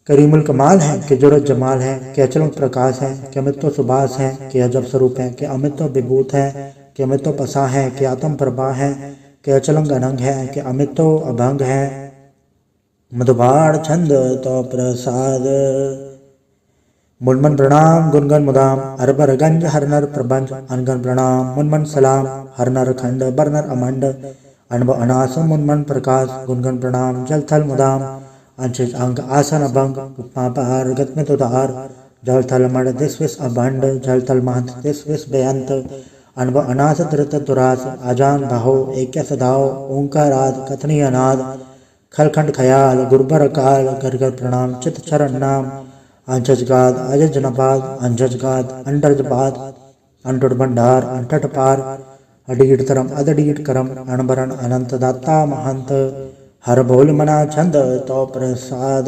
करीमुल कमाल है, कि जुरत जमाल है, कि अचल प्रकाश है, कि अमित्व सुबास है, कि अजब स्वरूप है, कि अमित्व विभूत है, कि अमित्व पसा है, कि आत्म प्रभा है, कि अचलंग अनंग है, कि अमित्व अभंग है, मधुबाण छंद तो प्रसाद। मुनमन प्रणाम गुनगन मुदाम, अरबर गंज हरनर प्रबंध, अनगन प्रणाम मुनमन सलाम, हरनर खंड बरनर अमंड, अनब अनास मुनमन प्रकाश, गुनगन प्रणाम जल थल मुदाम, अंशिज अंग आसन अभंग, उपमा पहार गत में तुदार, जल थल मण दिस विस अभंड, जल थल महंत दिस विस बेअंत, अनब अनास धृत दुरास, आजान बहो एक सदाओ, ओंकाराद कथनी अनाद, खलखंड खयाल गुरबर अकाल, घर घर प्रणाम चित चरण नाम, अंजजगाद अजज नबाद, अंजजगाद अंडरजबाद, अंटुट भंडार अंटट पार, अडीट तरम अदडीट करम, अणबरण अनंत दाता महंत, हर बोल मना छंद तो प्रसाद।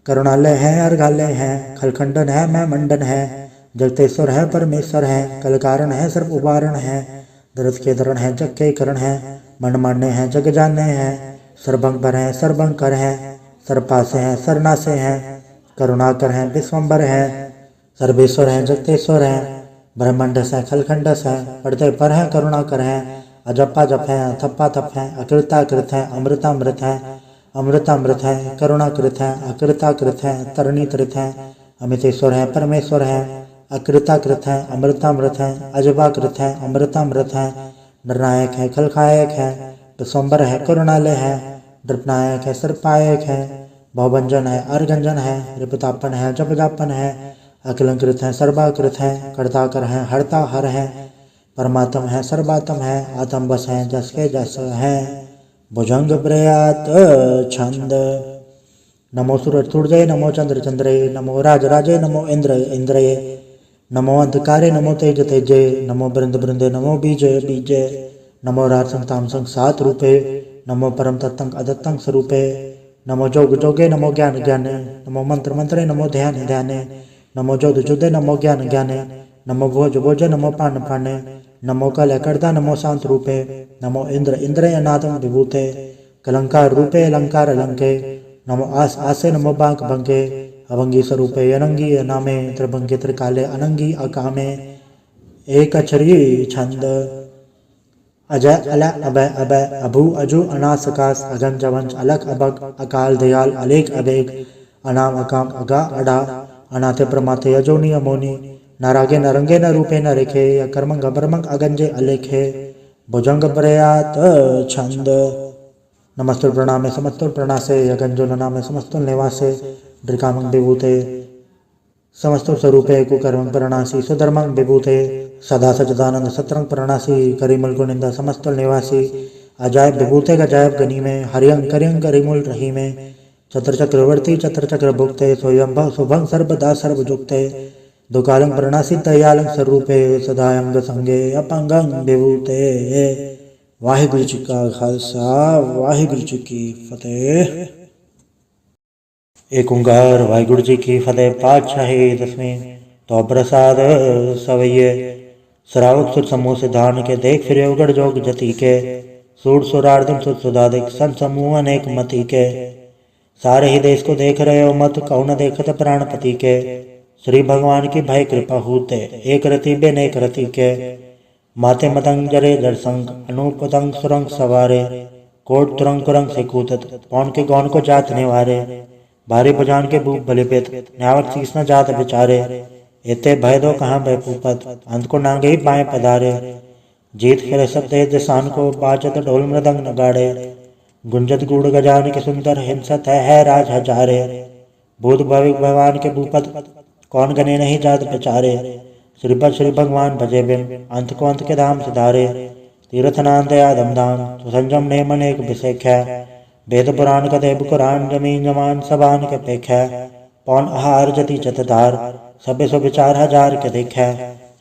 करुणालय है अर्घालय है, खलखंडन है मैं मंडन है, जगतेश्वर है परमेश्वर है, कल कारण है सर्व उबारण है, दरद के दरण है जग के करण है, मन मान्य है जग जाने हैं, सर्वंग पर है सर्वंकर है, सर्वपासे है सरनासे है, करुणाकर है विश्वम्बर है, सर्वेश्वर है जगतेश्वर है, ब्रह्मंडस है खलखंडस है, पर्दे पर है करुणाकर है, अजप्पा जप है थप्पा थप है, अकृताकृत है अमृतामृत है, अमृतामृत है करुणाकृत है, अकृताकृत है तरणीकृत है, अमितेश्वर है परमेश्वर है, अकृताकृत है अमृतामृत है, अजबाकृत है अमृतामृत है, निर्णायक है खलखायक है, विश्वम्बर है, करुणालय है, नृपनायक है, सर्पायक है, भवभंजन है, अर्गंजन है, रिपतापन है, जपजापन है, अखिलंकृत है, सर्वाकृत है, कर्ताकर है, हरता हर है, परमात्म है, सर्वात्म है, आत्म बस है, जस के जस है, भुजंग प्रयात छंद। नमो सूरज सूर्य, नमो चंद्र चंद्रे, नमो राज राजे, नमो इंद्र इंद्रये, नमो अंधकारे, नमो तेज तेजे, नमो बृंद बृंदे, नमो बीजे बीजे, नमो राज संताम संग सात रूपे, नमो परम तत्तंग अदत्तंग स्वरूपे, नमो जोग जोगे, नमो ज्ञान ज्ञाने, नमो मंत्र मंत्रे, नमो ध्यान ध्याने, नमो जोध जुदे, नमो ज्ञान ज्ञाने, नमो भोज भोजे, नमो पान पाने, नमो कल कर्ता, नमो शांत रूपे, नमो इंद्र इंद्र अनादम विभूते, कलंकार रूपे अलंकार अलंके, नमो आस आसे, नमो बांक बंके, अभंगी स्वरूपे अनंगी अनामे, त्रिभंगे त्रिकाले अनंगी अकामे, एक अक्षरी छंद। अजय अल अभय अभय, अभु अजु अनास सकास, अगन जवंश अलख अबक, अकाल दयाल अलेख अबेग, अनाम अकाम अगा अडा, अनाथे प्रमाथे अजोनी अमोनी, नारागे नरंगे न रूपे न रेखे, अकर्मंग अबरमंग अगंजे अलेखे, भुजंग प्रयात छंद। नमस्तुल प्रणामे समस्तुल प्रणासे, अगंजो नामे समस्तुल निवासे, दृकामंग विभूते समस्तुल स्वरूपे, कुकर्मंग प्रणासी, सुधर्मंग विभूते, सदा सचिदानंद सत्रंग प्रणासी, करिमल गुनिंदा समस्तुल निवासी, अजायब विभूते गजायब गनी में, हरियंग करियंग करिमुल रही में, चत्र चक्रवर्ती चत्र चक्र भुक्ते, सोयंभ शुभंग सर्वदा सर्वजुक्ते, दुकालंग प्रणासी तयालंग स्वरूपे, सदायंग संगे अपंगंग विभूते। वाहिगुरु जी का खालसा, वाहिगुरु जी की फतेह। एक ओंकार वाहिगुरु जी की फतेह। पातशाही दसवीं। तो प्रसाद सवैये श्रावक सुर समूह सिद्धान के, देख फिर उगड़ जोग जति के, सूर सुरार्दम सुर सुधादिक, संत समूह अनेक मति के, सारे ही देश को देख रहे हो मत, कौन देखत प्राणपति के, श्री भगवान की भय कृपा होते, एक रति बेनेक रति के, माते मतंग जरे जरसंग, अनूप पतंग सुरंग सवारे, कोट तुरंग कुरंग से कूतत, कौन के गौन को जात निवारे, भारी भुजान के भूप बलिपित, न्यावत शीस न जात बिचारे, एते भय दो कहाँ भय पूपत, अंत को नांगे ही पाए पधारे, जीत फिर सब तेज सान को, बाजत ढोल मृदंग नगाड़े, गुंजत गुड़ गजान के सुंदर, हिंसत है राज हजारे, भूत भविक भगवान के भूपत, कौन गने नहीं जात बेचारे, श्रीपद श्री भगवान भजे बिन, अंत को अंत के धाम सिधारे, तीर्थनान दया दमदान, सुसंजम नेम अनेक विषेख्या, वेद पुराण कदेव कुरान, जमीन जमान सबान के पेख्या, पौन आहार जति चतधार, सबे सो विचार हजार के देखा,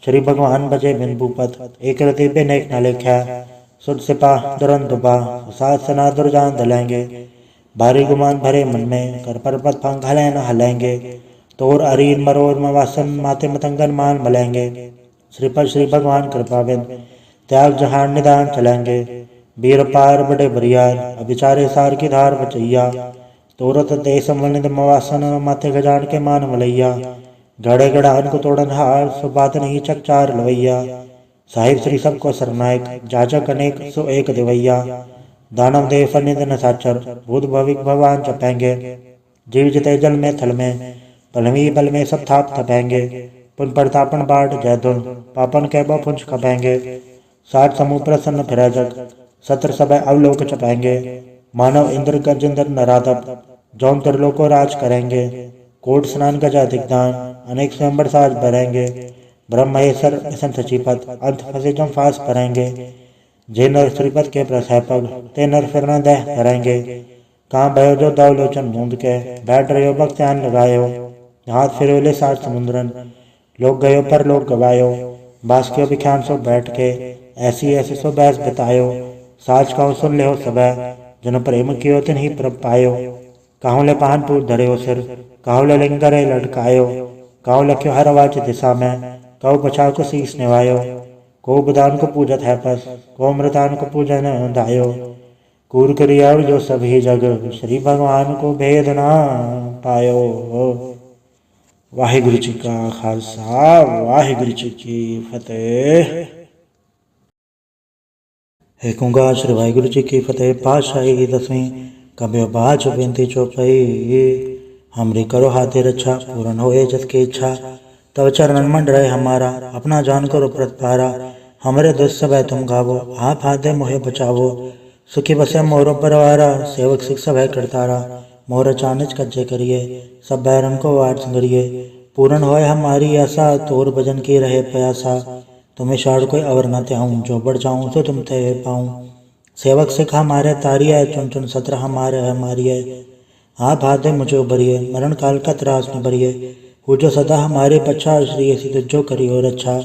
श्री भगवान भजे बिन भूपत, एक रति बिनेक न लेख्या, सुर सिपा दुरंत दुबा, सात सना दुर्जान दलेंगे, भारी गुमान भरे मन में, कर पर्वत फंग हले न हलेंगे, तोर अरीन मरोर मवासन, माते मतंगन मान मलेंगे, श्रीपद श्री भगवान कृपाविंद, त्याग जहान निदान चलेंगे, वीर पार बड़े बरियार, अभिचारे सार की धार बचैया, तोरत देश मनिद मवासन, माथे गजान के मान मलैया, गड़े गड़ान को तोड़न हार, सो बात नहीं चकचार लवैया, साहिब श्री सबको सरनायक, जाजक अनेक सो एक दिवैया, दानव देव फनिद न साचर, भूत भविक भगवान चपेंगे, जीव जिते जल में थल में, बलमी बल में सब थाप थपेंगे, पुन प्रतापन बाट जैदुल, पापन के पुंज खपेंगे, साठ समूह प्रसन्न फिर जग, सत्र सब अवलोक चपेंगे, मानव इंद्र गजिंदर नराधप, जौन त्रिलोको राज करेंगे, कोट स्नान गजा दिग्दान, अनेक स्वयंवर साज भरेंगे, ब्रह्म महेश्वर मिशन सचिपत, अंत फंसे जम फास करेंगे, जे नर श्रीपद के प्रसैपग, ते नर फिर न दह करेंगे, कहाँ भयो जो दव लोचन मूंद के, बैठ रहे हो भक्त्यान लगायो, हाथ फिरोले साठ समुद्रन, लोग गयो पर लोग गवायो, बास के विख्यान सो बैठ के, ऐसी ऐसी सो बैस बितायो, साच कहो सुन ले हो सब, जन प्रेम कियो तिन ही प्रभ पायो, काहू ले पान पूर धरे हो सिर, काहू ले लिंगरे लटकायो, काहू लख्यो हर वाच दिशा में, कहू पछाड़ को शीस निवायो, को बुदान को पूजत है पस, को मृतान को पूजन दायो, कूर करिया जो सभी जग, श्री भगवान को भेद ना पायो। वाहिगुरु जी का खालसा, वाहिगुरु जी की फतेह। एक ओंकार श्री वाहिगुरु जी की फतेह। पातशाही दसवीं। कब्यो बाज बेनती चौपाई, हमरी करो हाथी रक्षा, पूर्ण होए जस की इच्छा, तब चरण मंड रहे हमारा, अपना जान करो प्रतिपारा, हमरे दुष्ट सब तुम गावो, आप हाथे मोहे बचावो, सुखी बसे मोरो परवारा, सेवक सिख सब है करतारा। मोर चानच कज्जे करिए, सब बैरन को वार संगरिए। पूरन होय हमारी आशा, तोर भजन की रहे प्यासा। तुम्हें शाड़ कोई अवर न त्याऊं, जो बढ़ जाऊं तो तुम थे पाऊं। सेवक सिख हमारे तारिय, चुन चुन सत्र हमारे है मारिय। हाथ हाथ दे मुझे उबरिए, मरण काल का त्रास न भरिए। वो जो सदा हमारे पछा, श्री ऐसी तुझो करियो रक्षा।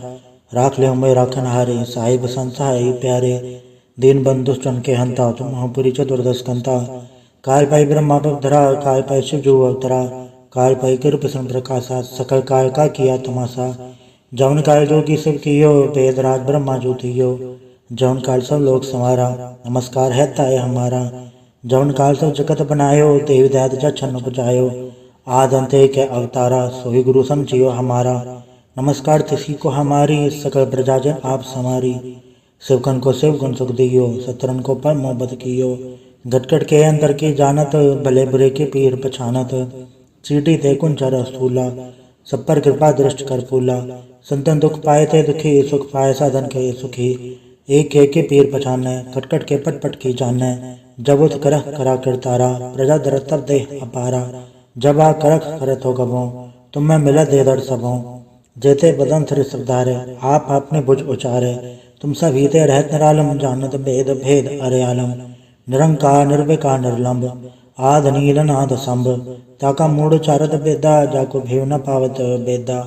राख ले मैं राखन हारे, साहिब संसा है प्यारे। दीन बंधु चुन के हंता, तुम महापुरी चतुर्दश कंता। काल पाई ब्रह्मा धरा, काल पाई शिव जो अवतरा। काल पाई कृप सन प्रकाशा, सकल काल का किया तमाशा। जौन काल जोगी शिव कियो, वेद राज ब्रह्मा ज्योतियो। जौन काल सब लोग संवारा, नमस्कार है ताय हमारा। जौन काल सब जगत बनायो, देवी दैत जछन उपजायो। आद अंते के अवतारा, सोई गुरु समझियो हमारा। नमस्कार तिसी को हमारी, सकल प्रजाजन आप समारी। शिवकन को शिव गुण सुख दियो, सतरन को पर मोहब्बत कियो। घटकट के अंदर की जानत, भले बुरे के पीर पछानत। चीटी ते कुंचर स्थूला, सब पर कृपा दृष्ट कर फूला। संतन दुख पाए थे दुखी, सुख पाए साधन के सुखी। एक के पीर पछाने, खटखट के पट पट की जाने। जब उत करह करा करतारा, प्रजा दर तब दे अपारा। जब आ करख करत हो गबो, तुम में मिला दे दर सबों। जेते बदन थ्रि सबधारे, आप आपने भुज उचारे। तुम सब हीते रहत निरालम, जानत भेद भेद अरे आलम। निरंकार निर्विकार निर्लंब, आद नील नाद संभ। ताका मूढ़ चारत बेदा, जाको भेव न पावत बेदा।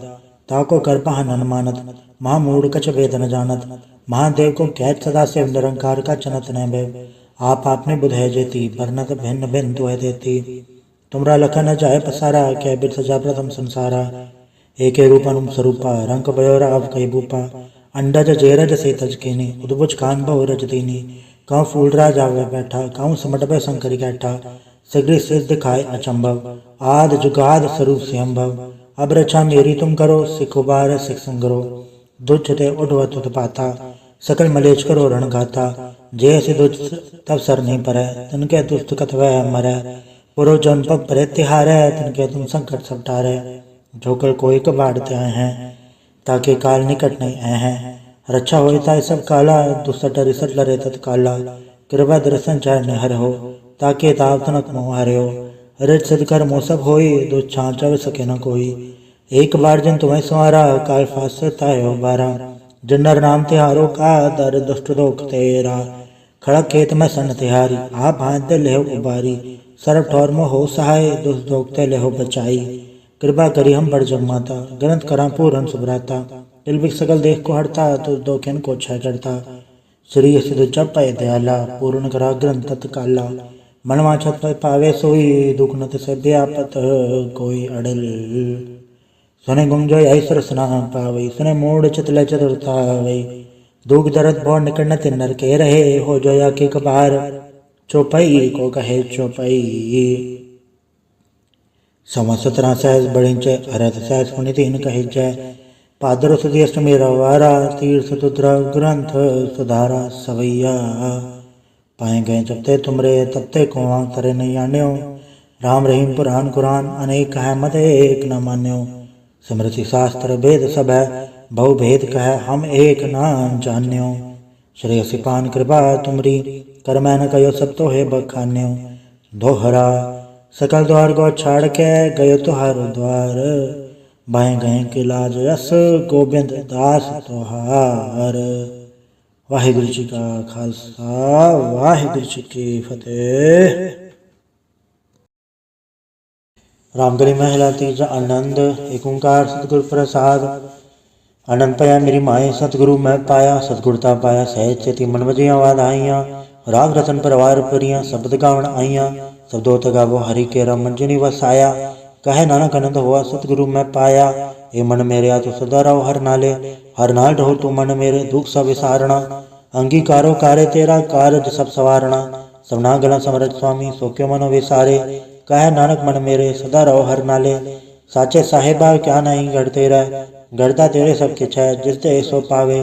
ताको कर नन मानत, महामूढ़ कछ वेद न जानत। महादेव को कहत सदा से, निरंकार का चनत न भय। आप आपने बुध है जेती, बरनत भिन्न भिन्न दुह देती। तुमरा लखन जाय पसारा, कै बिर सजा प्रथम संसारा। एके रूप अनुम स्वरूपा, रंग भयो राव कई भूपा। अंडज जेरज से तज कीनी, उद्भुज खान बहु रज दीनी। कहूँ फूल राज आवे बैठा, कहूँ समट भय शंकर कैठा। सगरी सिद्ध दिखाए अचंभव, आद जुगाद स्वरूप स्वयंभव। अब रक्षा मेरी तुम करो, सिख उबार सिख संगरो। दुष्ट ते उठवत उत्पाता, सकल मलेच करो रण गाता। जैसे दुष्ट तब सर नहीं परै, तिनके दुष्ट कथवै मरै। पुरो जन पग परे तिहारै, तिनके तुम संकट सब टारै। जोकर कोई कबाड़ते हैं, ताके काल निकट नहीं हैं। रक्षा होई ताय सब काला, दुसट रिसट लरे तत्काला। कृपा दर्शन चार निहर हो, ताके ताप तनक मोह हरे हो। रित सिद्ध कर मोह सब होई, दुच्छा चव सके न कोई। एक बार जिन तुम्हें संवारा, काल फास ताय हो बारा। जिन्नर नाम तिहारो का, दर दुष्ट रोक तेरा। खड़क खेत में सन तिहारी, आप हाथ दे लेहो उबारी। सर्व ठौर में हो सहाय, दुष्ट दोगते लेहो बचाई। कृपा करी हम बड़ जग माता, ग्रंथ करा पूरन सुभराता। तिलबिक सकल देख को हरता, तो दोखिन को छह करता। श्री सिद्ध जप पाए दयाला, पूर्ण करा ग्रंथ तत्काला। मनवा छत पावे सोई, दुख नत से व्यापत कोई अड़ल। सुने गुंजो ऐसर स्ना पावई, सुने मूड चितले चतुरता वही। दुख दर्द भौ निकट न तिन्नर के रहे, हो जो या के कबार। चौपाई को कहे चौपाई। सवा 17 सहज बढ़िंच, अरत सहज पुनि तीन कहे जय। पादर सुधी अष्टमी रवारा, तीर्थ तुद्र ग्रंथ सुधारा सवैया। पाए गए जबते तुमरे, तबते को तरे नहीं आन्यो। राम रहीम पुराण कुरान, अनेक है मत एक न मान्यो। स्मृति शास्त्र वेद सब है, बहु भेद कह हम एक न जान्यो। श्री सिपान कृपा तुमरी, कर मैं न कयो सब तो है बखान्यो। दोहरा सकल द्वार को छाड़ के, गयो तुहारो द्वार। बाएं गए के लाज यस, गोबिंद दास तुहार। वाहिगुरु जी का खालसा, वाहिगुरु जी की फतेह। रामगढ़ी महिला तीजा आनंद, एक ओंकार सतगुरु प्रसाद। आनंद पाया मेरी माए, सतगुरु मैं पाया। सतगुरता पाया सहज चेती, मन वजिया वाद आईया। राग रतन परवार परिया, शब्द गावण आईया। शब्दों गावो हरि के रमन जिनि वसाया। कहे नानक आनंद हुआ सतगुरु मैं पाया। ए मन मेरे आ तो सदा रहो हर नाले, हर नाल रहो तू मन मेरे, दुख सब विसारणा। अंगीकारो कार्य तेरा, कारज सब सवारणा। सबना गला समरथ स्वामी, सो क्यों मनो विसारे। कहे नानक मन मेरे, सदा रहो हर नाले। साचे साहेबा क्या नहीं गढ़ तेरा, गढ़ता तेरे सब किछ है, जिसते सो पावे।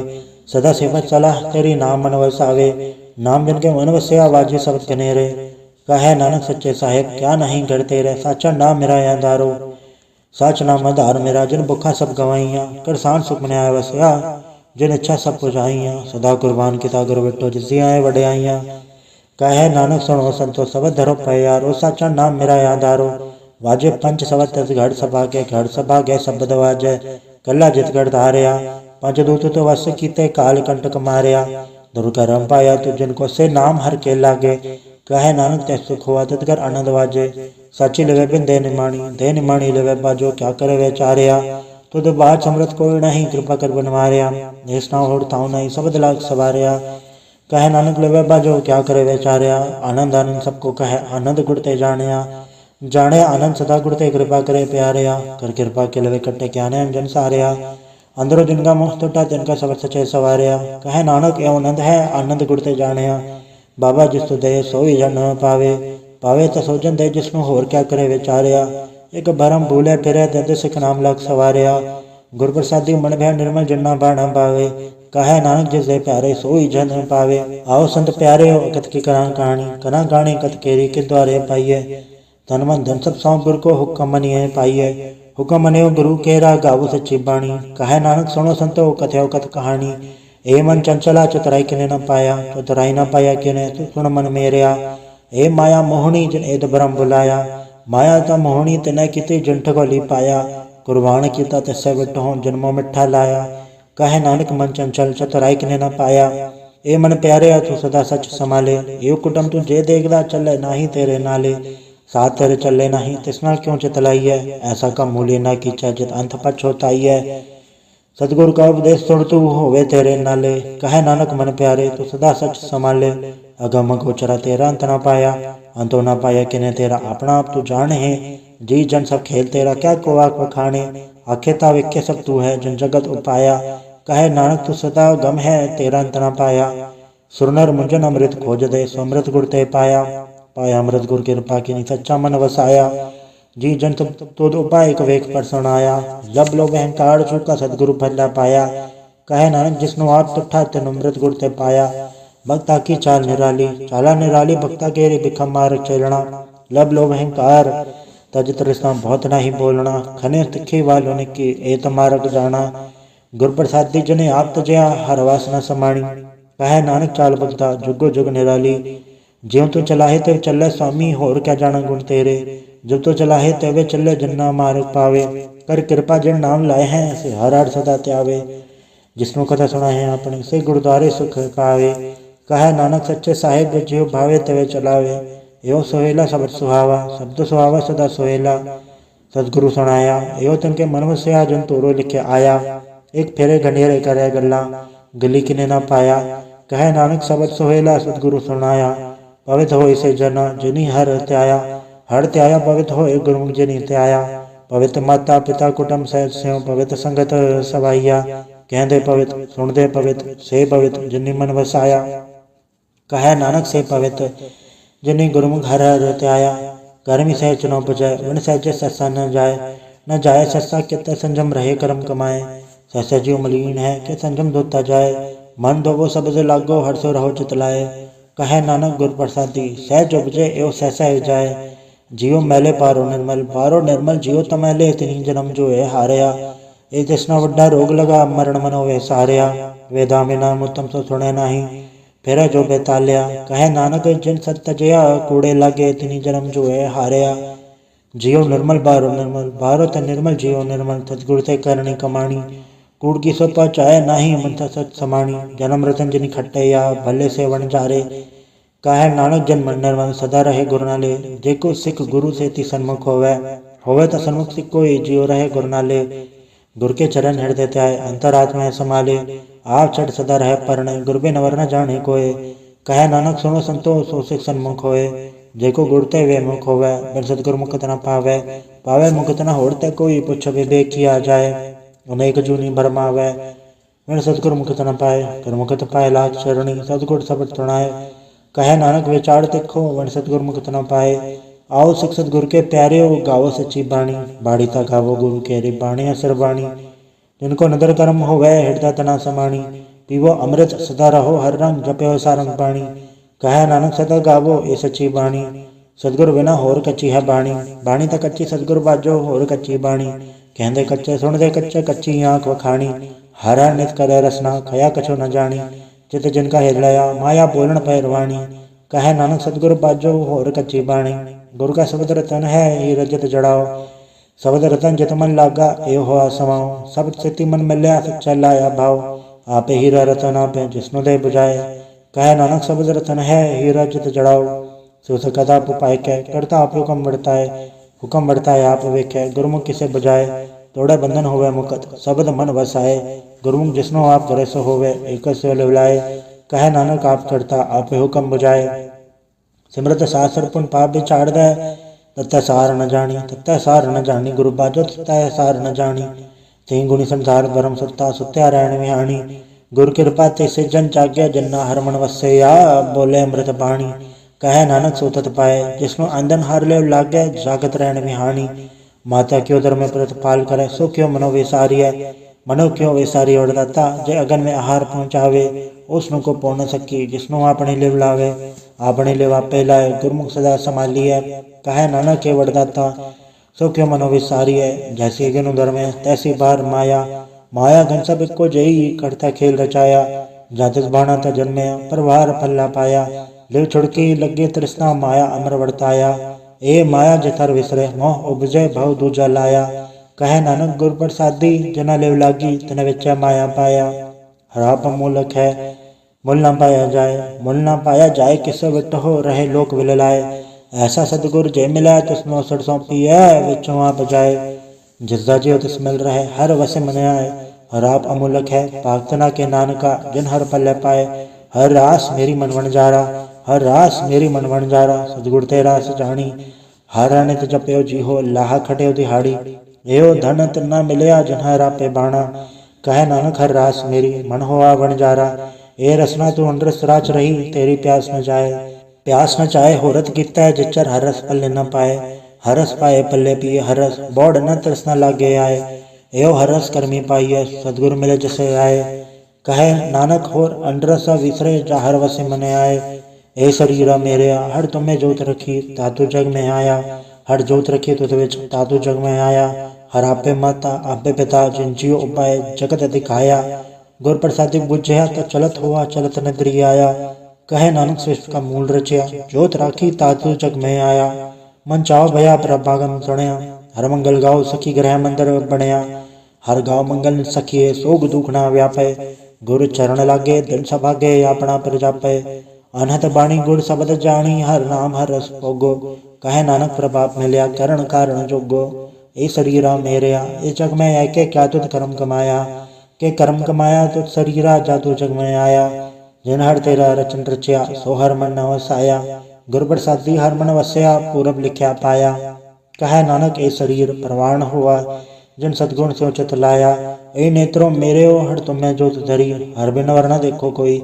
सदा सेवत सलाह तेरी, नाम मन वसावे। नाम जन के मन वसया, वाजे शब्द कनेरे। कहे नानक सच्चे साहेब क्या नहीं गढ़ तेरे, साचा नाम मेरा यादारो। साच नाम आधार मेरा, जिन भुखा सब गवाइया। कर सान सुख मन आय वसया, जिन इच्छा सब पुजाइया। सदा कुर्बान किता गुरु बिट्टो, जिसी आए वड्याइया। कहे नानक सुनो संतो सब धरो प्यारो, साचा नाम मेरा आधारो। वाजे पंच सवत घड़ सभा के, घड़ सभा गए शब्द वाजे, कला जितगढ़ धारिया। पंच दूत तो वस कीते, काल कंटक मारिया। दुर्गरम पाया तो जिनको से नाम हर के लागे, कहे नानक ते सुख हुआ तितकर आनंद वाजे। साची लवे बिन दे निमाणी लवे बाजो, क्या करे वे चारिया। तुद बात समृत कोई नहीं, कृपा कर बनवारिया। देश ना होड़ताऊ नहीं, शब्द लाग सवारिया। कहे नानक लवे बाजो, क्या करे वे चारिया। आनंद आनंद सबको कहे, आनंद गुड़ते जानिया। जाने आनंद सदा गुड़ते, कृपा करे प्यारिया। कर कृपा के लवे कट्टे, क्या ने जन सारिया। अंदरों जिनका मुख टूटा, तिनका सब सचे सवारिया। कहे नानक एवं आनंद है, आनंद गुड़ते जानिया। बाबा जिसु दे सोई जन पावे, पावे तो सोजन दे जिसनु होर क्या करे विचारिया। एक भरम भूले फिरे, दे सिख नाम लग सवारिया। गुर प्रसादी मन भय निर्मल, जन्ना बाणा पावे। कहे नानक जिस दे प्यारे, सोई जन पावे। आओ संत प्यारे हो, कत की करा कहानी कत केरी के द्वारे पाइये। तन मन धन सब सौंप गुर को, हुक्म मनिए पाइये। हुक्म मनियो गुरु केरा, गावो सच्ची बाणी। कहे नानक सुनो संतो, कथयो कथ कहानी। ए मन चंचला, चतुराई किने न पाया, चतुराई न पाया किने तू सुन मन मेरिया। ए माया मोहनी, जिन एद भरम बुलाया। माया ता मोहनी तिने किति, जिन ठगोली पाया। कुर्बान कीता तिससे विटहो, जन्मों मिठा लाया। कहे नानक मन चंचल, चतुराई किने न पाया। ए मन प्यारे तू सदा सच संभाले। यो कुटुम तू जे देखदा, चले नाही तेरे नाले। साथ तेरे चले नहीं, तिसना क्यों चितलाई है। ऐसा का मूल्य ना कीचा, जित अंत पछोताई है। सतगुरु का उपदेश सुन तू, होवे तेरे नाले। कहे नानक मन प्यारे, तू सदा सच संभाले। अगम गोचरा तेरा अंत ना पाया, अंतो ना पाया किने तेरा। अपना आप तू जाने है, जी जन सब खेल तेरा। क्या को आख बखाने, आखे तावे के सब तू है, जन जगत उपाया। कहे नानक तू सदा गम है, तेरा अंत ना पाया। सुरनर मुंजन अमृत खोज दे, समृत गुरते पाया। पाया अमृत गुर कृपा की, सच्चा मन वसाया। जी जन तो उपाय एक वेक पर सुनाया। लब लो अहंकार चूका, सतगुरु भला पाया। कहे नानक जिसनु आप तुठा, तेन अमृत गुर ते पाया। भक्ता की चाल निराली, चाला निराली, भक्ता केरी बिखम मार चलना। लब लो अहंकार तज तृष्णा, बहुत नहीं बोलना। खने तिखी वालों ने की, एत मार्ग जाना। गुर प्रसादी जने आप तजया, हर वासना समाणी। कहे नानक चाल भक्ता, जुगो जुग निराली। ज्यों तू चलाहे ते चले स्वामी, होर क्या जाना गुण तेरे। जब तो चलाहे तेवे चले, जन्ना मार्ग पावे। कर कृपा जिन नाम लाए हैं, से हर हर सदा त्यावे। जिसनु कथा सुना है अपने, से गुरुद्वारे सुख पावे। कहे नानक सच्चे साहेब, ज्यों भावे तेवे चलावे। यो सोहेला शब्द सुहावा, शब्द सुहावा सदा सोहेला। सतगुरु सुनाया, यो तिनके मन वस्या, जन तोरो लिखे आया। एक फेरे घनेरे करे गल्ला, गली किने ना पाया। कहे नानक शब्द सोहेला, सतगुरु सुनाया। पवित्र हो इसे जना, जिनी हर त्याया। हर त्याया पवित्र हो, गुरुमुख जिनी त्याया। पवित्र माता पिता कुटुंब सहित स्यों, पवित्र संगत सवाइया। कहते पवित्र, सुनते पवित्र, से पवित्र जिनी मन वसाया। कहे नानक से पवित्र, जिनी गुरुमुख हर हर त्याया। गर्मी सह चुनो पुजय, विन सहजे सस्सा न जाए। न जाए सस्सा, कितने संजम रहे कर्म कमाए। सहसा जीव मलिन है, कि संजम धोता जाए। मन धोवो सबसे लागो, हर्षो रहो चितलाए। कहे नानक गुर प्रसादी, सहज उपजे एवं सहसा जाए। जियो मैले पारो निर्मल, जियो तमैले तिनी जन्म जो है हारया। ए तृष्णा वड्डा रोग लगा, मरण मनो वे सारया। वेदा में नाम उत्तम सो सुने नाही, फिर जो बेताल्या। कहे नानक जिन सत तजया, कूड़े लागे तिनी जन्म जो है हारया। जियो निर्मल बारो ते निर्मल, जियो निर्मल सतगुरु ते करनी कमाणी। कूड़ की सो पचाए नाही, मन सच समाणी। जन्म रतन जिनी खट्टे या, भले से वन जारे। कहे नानक जन मन निर्मल, सदा रहे गुरु नाले। जेको सिख गुरु से ती सन्मुख होवे तो सन्मुख सिख कोई, जियो रहे गुरु नाले। गुर के चरण हृदय त्याय, अंतरात्मा संभाले। आप छठ सदा रहे परण, गुर बिन अवर न जाने कोय। कहे नानक सुनो संतो, सो सिख सन्मुख होए। जेको गुरते वे मुख होवे, बिन सतगुर मुक्त न पावे। पावे मुक्त न होड़ते कोई, पुछ विवेक किया जाए। अनेक जूनी भरमावे, बिन सतगुर मुक्त न पाए। फिर मुक्त पाए लाख चरणी, सतगुर शब्द सुनाए। कहे नानक विचार तिखो, वन सतगुर मुक्त न पाए। आओ सिख सतगुर के प्यारे हो, गावो सच्ची बाणी। बाड़ी ता गावो गुरु केरी, बाणी असर बाणी। जिनको नदर कर्म हो वह, हृदय तना समाणी। पीवो अमृत सदा रहो हर रंग, जपयो सारंग पाणी। कहे नानक सदा गावो ए सच्ची बाणी। सतगुर बिना होर कच्ची है बाणी। बाणी ता कच्ची सतगुर बाजो, होर कच्ची बाणी। कहते कच्चे सुनते कच्चे, कच्ची आँख वखाणी। हर हर नित करे रसना, खया कछो न जानी। चित जिनका हृदया, माया बोलन पैरवाणी। कहे नानक सतगुर बाजो होर कच्ची बाणी। गुरु का शब्द रतन है ही रजत जड़ाओ। शब्द रतन जित मन लागा ए होआ समाओ। शब्द सेती मन मिलया सच्चा लाया भाव। आपे हीरा रतन आपे जिसनु दे बुझाए। कहे नानक शब्द रतन है ही रजत जड़ाओ। सुस कदा उपाय कै करता आप हुक्म बढ़ता है। हुक्म बढ़ता है आप वेख्य गुरमुख किसे बुझाए। तोड़े बंधन होवे मुकत शब्द मन वसाए। गुरमुख जिसनो आप करे सो होवे एक से लिवलाए। कहे नानक आप करता आप हुक्म बुझाए। सिमरत शास्त्र पुन पाप बिछाड़ दे तत्तै सार न जानी। तत्तै सार न जानी गुरु बाजो तत्तै सार न जानी। तीन गुणी संसार धर्म सत्ता सुत्या रैन विहानी। गुरु कृपा ते से जन जाग्या जन्ना हर मन वसैया बोले अमृत बाणी। कहे नानक सोतत पाए जिसनो आंदन हार ले लागे जागत रैन विहानी। माता क्यों धर्म प्रतिपाल करे सो क्यों मनो विसारिय। मनो क्यों विसारी वरदाता जे अगन में आहार पहुँचावे। उसनु को पौ न सकी जिसनो अपने लिव लावे। अपने लिव आपे लाए गुरमुख सदा संभालिए। कहे नानक के वरदाता सो क्यों मनो विसारी है। जैसी अगन धर्म है तैसी बार माया। माया घन सब को जई करता खेल रचाया। जातिस बाणा त जन्मया परवार फल्ला पाया। लिव छुड़की लगे तृष्णा माया अमर वर्ताया। ए माया जिथर विसरे मोह उपजे भव दूजा लाया। कहे नानक गुर प्रसादी जना लिव लागी तन विच माया पाया। हराप मूलक है मुल न पाया जाए। मुल न पाया जाए किस विट हो रहे लोक विललाए। ऐसा सतगुर जे मिला तिसनो सड़ सौंपी है विचों आप जाए। जिसदा जियो तिस मिल रहे हर वस मन आए। हराप अमूलक है पाक्तना के नानका जिन हर पल्ले पाए। हर रास मेरी मन बन जारा हर रास मेरी मन बन जारा। सतगुर ते रास जानी हर अनित जप्यो जी हो लाहा खट्यो दिहाड़ी। एहो धन त न मिलया जिन हर आपे बाणा। कहे नानक हर रास मेरी मन होआ बन जारा। ए रसना तू अंडरस राच रही तेरी प्यास न जाए। प्यास न चाहे होरत किता जिचर हरस पल्ले न पाए। हरस पाए पल्ले पिए हरस बौड़ न तरस न लागे आए। एहो हरस करमी पाइए सतगुर मिले जसे आए। कहे नानक होर अंडरस विसरे जा हर वसे मन आए। ए शरीरा मेरे हर तुम्हें जोत रखी तातु जग में आया। हर जोत रखी तुझ विच तातु जग में आया। हर आपे माता आपे पिता जिन जियो उपाय जगत दिखाया। गुर प्रसादी बुझया तो चलत हुआ चलत नगरी आया। कहे नानक सृष्टि का मूल रचया जोत राखी तातु जग में आया। मन चाओ भया प्रभागम सुनया हर मंगल गाओ सखी ग्रह मंदिर बनया। हर गाओ मंगल सखिए सोग दुखना व्यापे। गुरु चरण लागे दिन सभागे अपना प्रजापे। अनहत बाणी गुर शब्द जानी हर नाम हर रस भोगो। कहे नानक प्रभाप मिलया करण कारण जोगो। ए शरीरा मेरया ए जग में ऐके क्या तुझ कर्म कमाया। के कर्म कमाया तुझ शरीरा जातु जग में आया। जिन हर तेरा रचन रचया सो हर मन न वसाया। गुर प्रसादी हर मन वसया पूरब लिख्या पाया। कहे नानक ए शरीर प्रवाण हुआ जिन सतगुण से उचित लाया। ए नेत्रों मेरे ओ हर तुम्हें जोत धरी हर बिन वर न देखो कोई।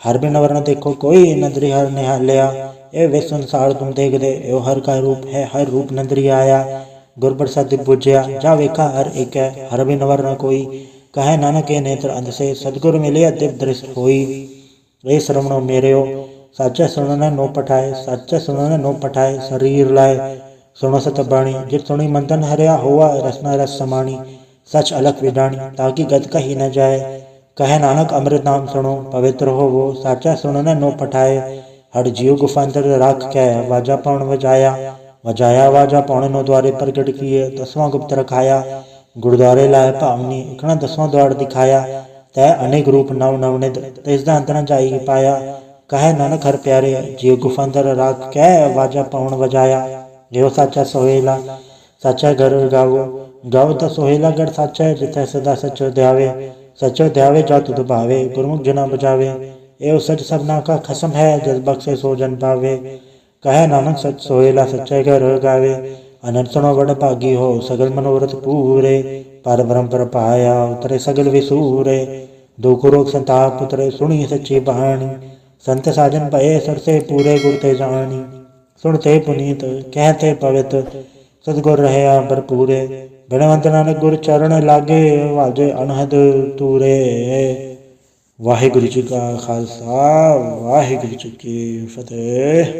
हर बिन वर न देखो कोई नदरी हर निहालया। ए वे संसार तुम देख दे एओ हर का रूप है हर रूप नदरी आया। गुर प्रसादी बुझया जा वेखा हर एक है हर बिन वर न कोई। कहे नानक ए नेत्र अंध से सतगुर मिले दिव्य दृष्टि होई। ए श्रवणों मेरेओ साचे सुनने नो पठाए। साचे सुनने नो पठाए शरीर लाए। सुनो सत बाणी जित सुनी मंथन हरया हुआ रसना रस समानी। सच अलख विडाणी ताकि गद कही न जाए। कहे नानक अमृत नाम सुनो पवित्र हो वो साचा सुनने नो पठाए। हर जीव गुफांतर राख कै वाजा पौन वजाया। वजाया वाजा पौन नो द्वारे प्रगट किए 10वां गुप्त रखाया। गुरुद्वारे लाए भावनी इकना 10वां द्वार दिखाया। तै अनेक रूप नव नवनित तिसदा अंत न जाई पाया। कहे नानक हर प्यारे जीव गुफांतर राख कै वाजा पौन वजाया। यो साचा सोहेला साचा घर गावो। गाओ तो सोहेला गढ़ साचा जिथे सदा सचो ध्यावे। सचो ध्यावे जा तुध भावे गुरमुख जना बजावे। एव सच सबना का खसम है जस बख्शे सो जन पावे। कहे नानक सच सोहेला सच्चे घर गावे। अनंत सुनो बड़ भागी हो सगल मनोरथ पूरे। पर ब्रह्म पर पाया उतरे सगल विसूरे। दुख रोग संताप उतरे सुनी सच्ची बहानी। संत साजन भये सरसे पूरे गुर ते जानी। सुनते पुनीत कहते पवित सतगुर रहे भरपूरे। बिनवंत नानक गुर चरण लागे वाजे अनहद तूरे। वाहिगुरु जी का खालसा वाहिगुरु जी की फतेह।